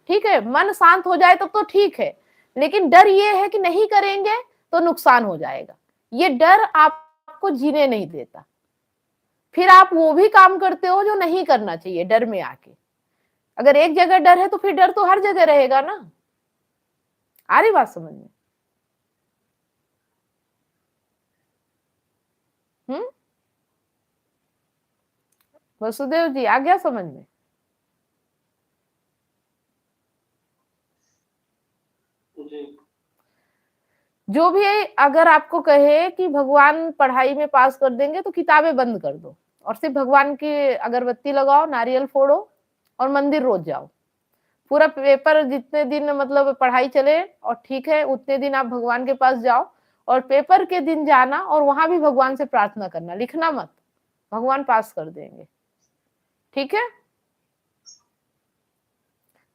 S2: ठीक है, मन शांत हो जाए तब तो ठीक है, लेकिन डर ये है कि नहीं करेंगे तो नुकसान हो जाएगा। ये डर आपको जीने नहीं देता। फिर आप वो भी काम करते हो जो नहीं करना चाहिए डर में आके। अगर एक जगह डर है तो फिर डर तो हर जगह रहेगा ना। आ रही बात समझ में? वसुदेव जी आ गया समझ में? जो भी है, अगर आपको कहे कि भगवान पढ़ाई में पास कर देंगे तो किताबें बंद कर दो और सिर्फ भगवान की अगरबत्ती लगाओ, नारियल फोड़ो और मंदिर रोज जाओ। पूरा पेपर जितने दिन मतलब पढ़ाई चले और ठीक है उतने दिन आप भगवान के पास जाओ, और पेपर के दिन जाना और वहां भी भगवान से प्रार्थना करना, लिखना मत, भगवान पास कर देंगे। ठीक है,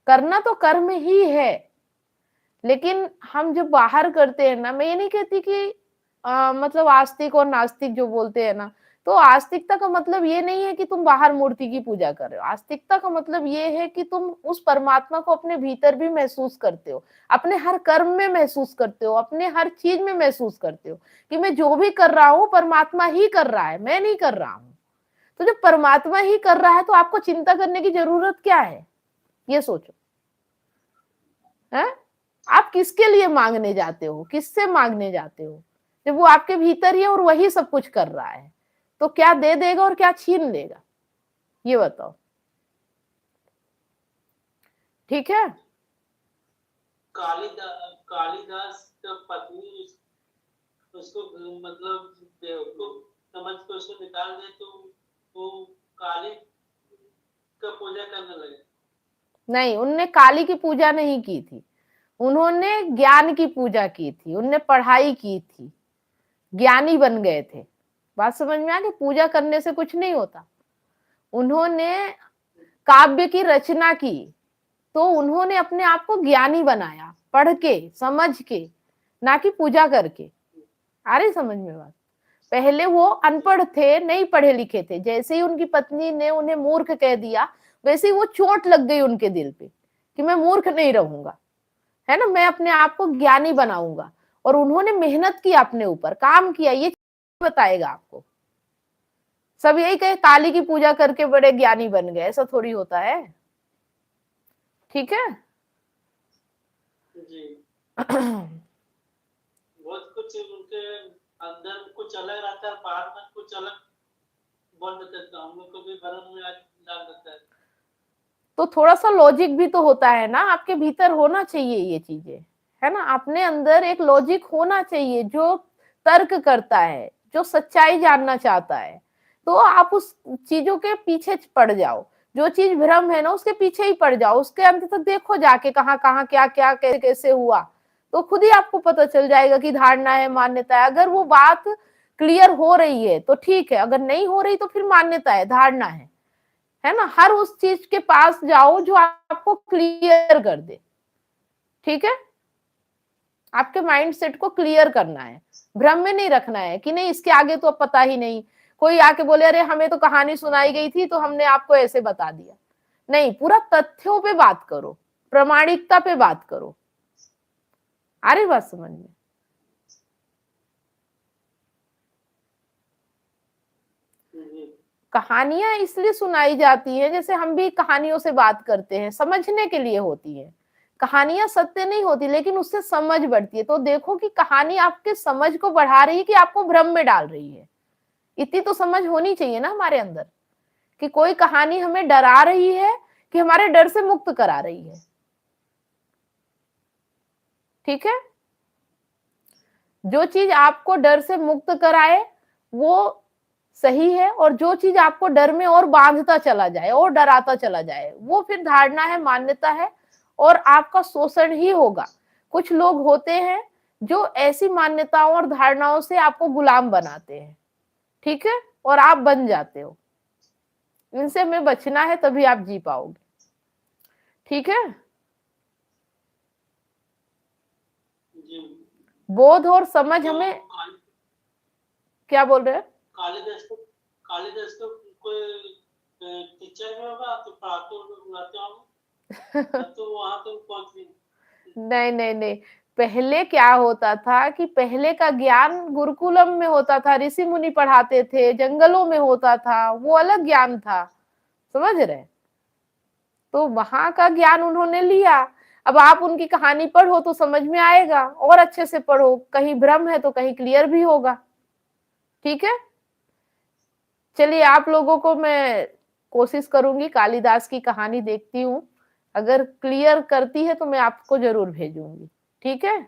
S2: करना तो कर्म ही है, लेकिन हम जो बाहर करते हैं ना, मैं ये नहीं कहती कि मतलब आस्तिक और नास्तिक जो बोलते हैं ना, तो आस्तिकता का मतलब ये नहीं है कि तुम बाहर मूर्ति की पूजा कर रहे हो। आस्तिकता का मतलब ये है कि तुम उस परमात्मा को अपने भीतर भी महसूस करते हो, अपने हर कर्म में महसूस करते हो, अपने हर चीज में महसूस करते हो कि मैं जो भी कर रहा हूँ परमात्मा ही कर रहा है, मैं नहीं कर रहा हूँ। तो जब परमात्मा ही कर रहा है तो आपको चिंता करने की जरूरत क्या है, ये सोचो। है, आप किसके लिए मांगने जाते हो, किससे मांगने जाते हो, जब वो आपके भीतर ही है और वही सब कुछ कर रहा है, तो क्या दे देगा और क्या छीन लेगा, ये बताओ। ठीक है,
S1: कालिदास का पत्नी उसको मतलब बेवकूफ समझ के उसको निकाल दे तो वो काली का पूजा करने लगे।
S2: नहीं, उनने काली की पूजा नहीं की थी, उन्होंने ज्ञान की पूजा की थी, उनने पढ़ाई की थी, ज्ञानी बन गए थे। बात समझ में आ गई? पूजा करने से कुछ नहीं होता। उन्होंने काव्य की रचना की तो उन्होंने अपने आप को ज्ञानी बनाया, पढ़ के समझ के, ना कि पूजा करके। आ रही समझ में बात? पहले वो अनपढ़ थे, नहीं पढ़े लिखे थे, जैसे ही उनकी पत्नी ने उन्हें मूर्ख कह दिया वैसे ही वो चोट लग गई उनके दिल पे कि मैं मूर्ख नहीं रहूंगा, है ना, मैं अपने आप को ज्ञानी बनाऊंगा। और उन्होंने मेहनत की, अपने ऊपर काम किया, ये बताएगा आपको। सब यही कहे काली की पूजा करके बड़े ज्ञानी बन गए, ऐसा थोड़ी होता है। ठीक है।
S1: जी। बहुत कुछ उनके अंदर कुछ अलग रहता है, बाहर में कुछ अलग बोल देते हैं, तो हम लोग को भी भ्रम में डाल देता है।
S2: तो थोड़ा सा लॉजिक भी तो होता है ना, आपके भीतर होना चाहिए ये चीजें, है ना, अपने अंदर एक लॉजिक होना चाहिए जो तर्क करता है, जो सच्चाई जानना चाहता है। तो आप उस चीजों के पीछे पड़ जाओ, जो चीज भ्रम है ना उसके पीछे ही पड़ जाओ, उसके अंत तक देखो जाके कहाँ कहाँ क्या क्या कैसे कैसे हुआ, तो खुद ही आपको पता चल जाएगा कि धारणा है, मान्यता है। अगर वो बात क्लियर हो रही है तो ठीक है, अगर नहीं हो रही तो फिर मान्यता है, धारणा है ना। हर उस चीज के पास जाओ जो आपको क्लियर कर दे। ठीक है, आपके माइंड सेट को क्लियर करना है, भ्रम में नहीं रखना है कि नहीं इसके आगे तो अब पता ही नहीं। कोई आके बोले अरे हमें तो कहानी सुनाई गई थी तो हमने आपको ऐसे बता दिया। नहीं, पूरा तथ्यों पे बात करो, प्रामाणिकता पे बात करो। आ रही बात समझ में? कहानियां इसलिए सुनाई जाती हैं, जैसे हम भी कहानियों से बात करते हैं, समझने के लिए होती है। कहानियां सत्य नहीं होती, लेकिन उससे समझ बढ़ती है। तो देखो कि कहानी आपके समझ को बढ़ा रही है कि आपको भ्रम में डाल रही है। इतनी तो समझ होनी चाहिए ना हमारे अंदर, कि कोई कहानी हमें डरा रही है कि हमारे डर से मुक्त करा रही है। ठीक है, जो चीज आपको डर से मुक्त कराए वो सही है, और जो चीज आपको डर में और बांधता चला जाए और डराता चला जाए वो फिर धारणा है, मान्यता है, और आपका शोषण ही होगा। कुछ लोग होते हैं जो ऐसी मान्यताओं और धारणाओं से आपको गुलाम बनाते हैं, ठीक है, और आप बन जाते हो। इनसे हमें बचना है, तभी आप जी पाओगे। ठीक है, बोध और समझ हमें, क्या बोल रहे हैं?
S1: कालिदास तो कोई टीचर में होगा तो पढ़ाते होंगे, तो वहां तो पहुंच गए।
S2: नहीं नहीं नहीं, पहले क्या होता था कि पहले का ज्ञान गुरुकुलम में होता था, ऋषि मुनि पढ़ाते थे, जंगलों में होता था, वो अलग ज्ञान था, समझ रहे? तो वहां का ज्ञान उन्होंने लिया। अब आप उनकी कहानी पढ़ो तो समझ में आएगा, और अच्छे से पढ़ो, कहीं भ्रम है तो कहीं क्लियर भी होगा। ठीक है, चलिए आप लोगों को मैं कोशिश करूंगी, कालिदास की कहानी देखती हूँ, अगर क्लियर करती है तो मैं आपको जरूर भेजूंगी। ठीक है,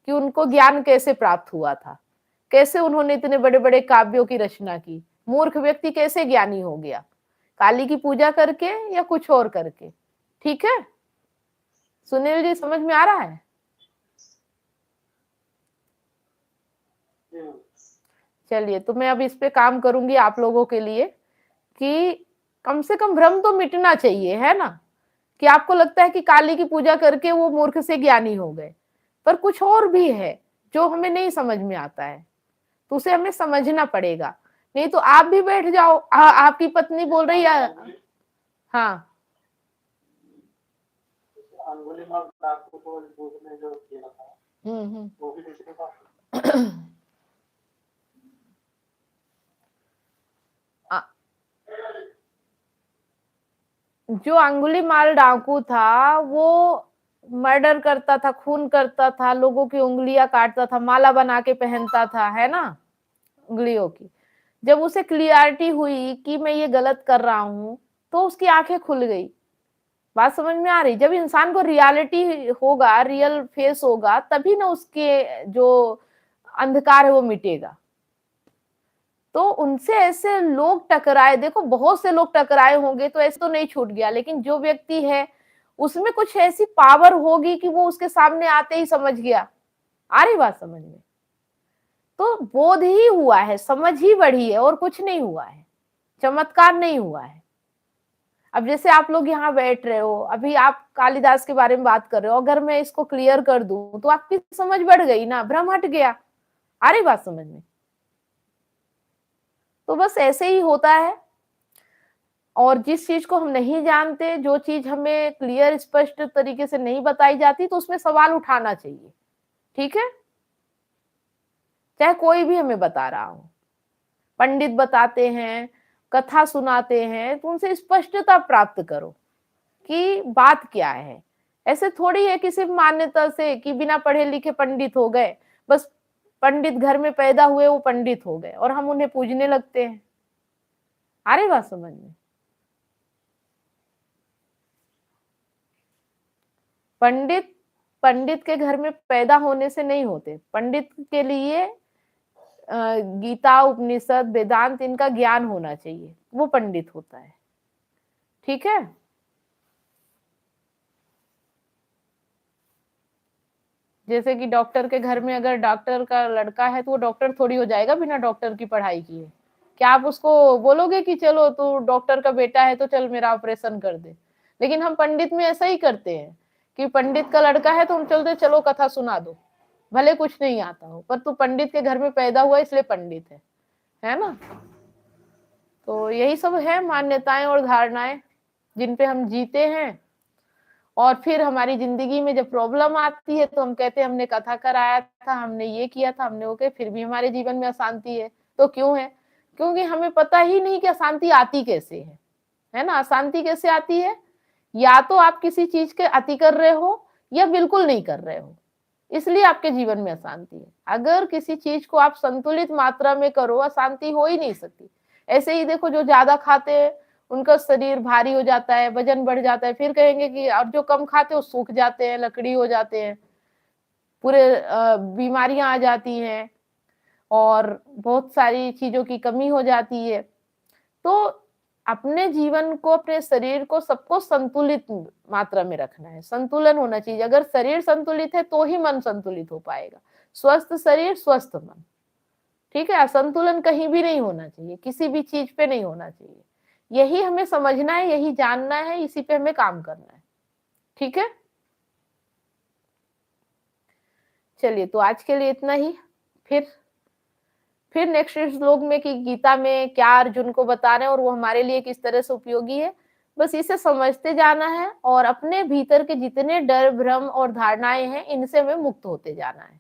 S2: कि उनको ज्ञान कैसे प्राप्त हुआ था, कैसे उन्होंने इतने बड़े बड़े काव्यों की रचना की, मूर्ख व्यक्ति कैसे ज्ञानी हो गया, काली की पूजा करके या कुछ और करके। ठीक है, सुनील जी समझ में आ रहा है? चलिए, तो मैं अब इस पे काम करूंगी आप लोगों के लिए, कि कम से कम भ्रम तो मिटना चाहिए, है ना, कि आपको लगता है कि काली की पूजा करके वो मूर्ख से ज्ञानी हो गए, पर कुछ और भी है जो हमें नहीं समझ में आता है, तो उसे हमें समझना पड़ेगा। नहीं तो आप भी बैठ जाओ, आपकी पत्नी बोल रही है। हाँ,
S1: अंगुलीमाल डाकू को बुक में जो किया था, वो भी दूसरे का
S2: जो अंगुलीमाल डाकू था वो मर्डर करता था, खून करता था, लोगों की उंगलियां काटता था, माला बना के पहनता था, है ना, उंगलियों की। जब उसे क्लियरिटी हुई कि मैं ये गलत कर रहा हूं, तो उसकी आंखें खुल गई। बात समझ में आ रही? जब इंसान को रियलिटी होगा, रियल फेस होगा, तभी ना उसके जो अंधकार है वो मिटेगा। तो उनसे ऐसे लोग टकराए, देखो बहुत से लोग टकराए होंगे तो ऐसे तो नहीं छूट गया, लेकिन जो व्यक्ति है उसमें कुछ ऐसी पावर होगी कि वो उसके सामने आते ही समझ गया। आ रही बात समझ में? तो बोध ही हुआ है, समझ ही बढ़ी है, और कुछ नहीं हुआ है, चमत्कार नहीं हुआ है। अब जैसे आप लोग यहाँ बैठ रहे हो, अभी आप कालिदास के बारे में बात कर रहे हो, अगर मैं इसको क्लियर कर दूं तो आपकी समझ बढ़ गई ना, भ्रम हट गया। आ रही बात समझ में? तो बस ऐसे ही होता है। और जिस चीज को हम नहीं जानते, जो चीज हमें क्लियर स्पष्ट तरीके से नहीं बताई जाती, तो उसमें सवाल उठाना चाहिए। ठीक है, चाहे कोई भी हमें बता रहा हो, पंडित बताते हैं, कथा सुनाते हैं, तो उनसे स्पष्टता प्राप्त करो कि बात क्या है। ऐसे थोड़ी है कि सिर्फ मान्यता से कि बिना पढ़े लिखे पंडित हो गए, बस पंडित घर में पैदा हुए वो पंडित हो गए और हम उन्हें पूजने लगते हैं। आ रही बात समझ में? पंडित के घर में पैदा होने से नहीं होते। पंडित के लिए गीता, उपनिषद, वेदांत, इनका ज्ञान होना चाहिए, वो पंडित होता है। ठीक है, जैसे कि डॉक्टर के घर में अगर डॉक्टर का लड़का है तो वो डॉक्टर थोड़ी हो जाएगा बिना डॉक्टर की पढ़ाई किए। क्या आप उसको बोलोगे कि चलो तू डॉक्टर का बेटा है तो चल मेरा ऑपरेशन कर दे? लेकिन हम पंडित में ऐसा ही करते हैं कि पंडित का लड़का है तो हम चलते, चलो कथा सुना दो, भले कुछ नहीं आता हो, पर तू पंडित के घर में पैदा हुआ इसलिए पंडित है ना। तो यही सब है मान्यताएं और धारणाएं जिन पे हम जीते हैं, और फिर हमारी जिंदगी में जब प्रॉब्लम आती है तो हम कहते हैं हमने कथा कराया था, हमने ये किया था, हमने वो किया, फिर भी हमारे जीवन में अशांति है। तो क्यों है? क्योंकि हमें पता ही नहीं कि अशांति आती कैसे है ना। अशांति कैसे आती है? या तो आप किसी चीज के अति कर रहे हो या बिल्कुल नहीं कर रहे हो, इसलिए आपके जीवन में अशांति है। अगर किसी चीज को आप संतुलित मात्रा में करो, अशांति हो ही नहीं सकती। ऐसे ही देखो, जो ज्यादा खाते हैं उनका शरीर भारी हो जाता है, वजन बढ़ जाता है, फिर कहेंगे कि, और जो कम खाते हैं वो सूख जाते हैं, लकड़ी हो जाते हैं, पूरे बीमारियां आ जाती हैं और बहुत सारी चीजों की कमी हो जाती है। तो अपने जीवन को, अपने शरीर को, सबको संतुलित मात्रा में रखना है, संतुलन होना चाहिए। अगर शरीर संतुलित है तो ही मन संतुलित हो पाएगा। स्वस्थ शरीर स्वस्थ मन। ठीक है, असंतुलन कहीं भी नहीं होना चाहिए, किसी भी चीज पे नहीं होना चाहिए। यही हमें समझना है, यही जानना है, इसी पे हमें काम करना है। ठीक है, चलिए, तो आज के लिए इतना ही। फिर नेक्स्ट श्लोक में कि गीता में क्या अर्जुन को बता रहे हैं और वो हमारे लिए किस तरह से उपयोगी है, बस इसे समझते जाना है और अपने भीतर के जितने डर, भ्रम और धारणाएं हैं इनसे हमें मुक्त होते जाना है।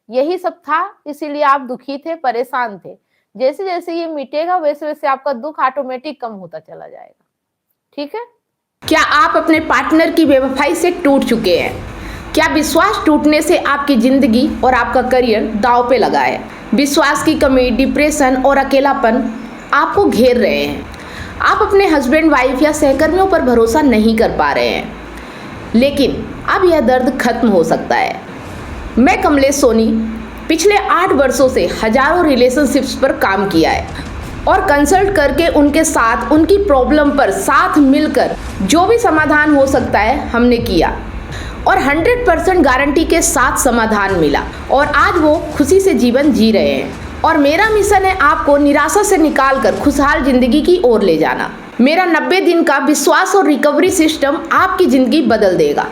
S2: यही सब था, इसीलिए आप दुखी थे, परेशान थे। जैसे जैसे ये मिटेगा वैसे वैसे आपका दुख ऑटोमेटिक कम होता चला जाएगा। ठीक है,
S3: क्या आप अपने पार्टनर की बेवफाई से टूट चुके हैं? क्या विश्वास टूटने से आपकी जिंदगी और आपका करियर दांव पे लगा है? विश्वास की कमी, डिप्रेशन और अकेलापन आपको घेर रहे हैं। आप अपने हस्बैंड, वाइफ या सहकर्मियों पर भरोसा नहीं कर पा रहे हैं, लेकिन अब यह दर्द खत्म हो सकता है। मैं कमलेश सोनी पिछले 8 वर्षों से हजारों रिलेशनशिप्स पर काम किया है और कंसल्ट करके उनके साथ उनकी प्रॉब्लम पर साथ मिलकर जो भी समाधान हो सकता है हमने किया और 100% गारंटी के साथ समाधान मिला और आज वो खुशी से जीवन जी रहे हैं। और मेरा मिशन है आपको निराशा से निकालकर खुशहाल जिंदगी की ओर ले जाना। मेरा 90 दिन का विश्वास और रिकवरी सिस्टम आपकी जिंदगी बदल देगा।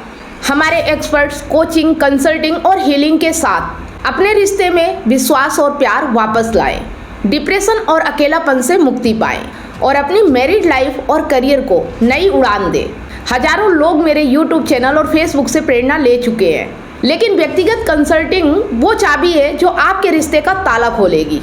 S3: हमारे एक्सपर्ट्स कोचिंग, कंसल्टिंग और हीलिंग के साथ अपने रिश्ते में विश्वास और प्यार वापस लाएं, डिप्रेशन और अकेलापन से मुक्ति पाएं और अपनी मैरिड लाइफ और करियर को नई उड़ान दें। हजारों लोग मेरे YouTube चैनल और Facebook से प्रेरणा ले चुके हैं, लेकिन व्यक्तिगत कंसल्टिंग वो चाबी है जो आपके रिश्ते का ताला खोलेगी।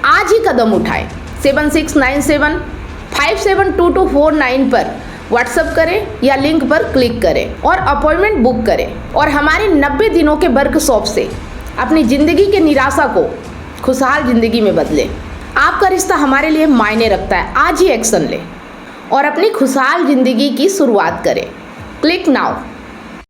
S3: आज ही कदम उठाएं। 7697572249 पर व्हाट्सएप करें या लिंक पर क्लिक करें और अपॉइंटमेंट बुक करें और हमारे 90 दिनों के वर्कशॉप से अपनी जिंदगी के निराशा को खुशहाल जिंदगी में बदलें। आपका रिश्ता हमारे लिए मायने रखता है। आज ही एक्शन लें और अपनी खुशहाल जिंदगी की शुरुआत करें। Click now.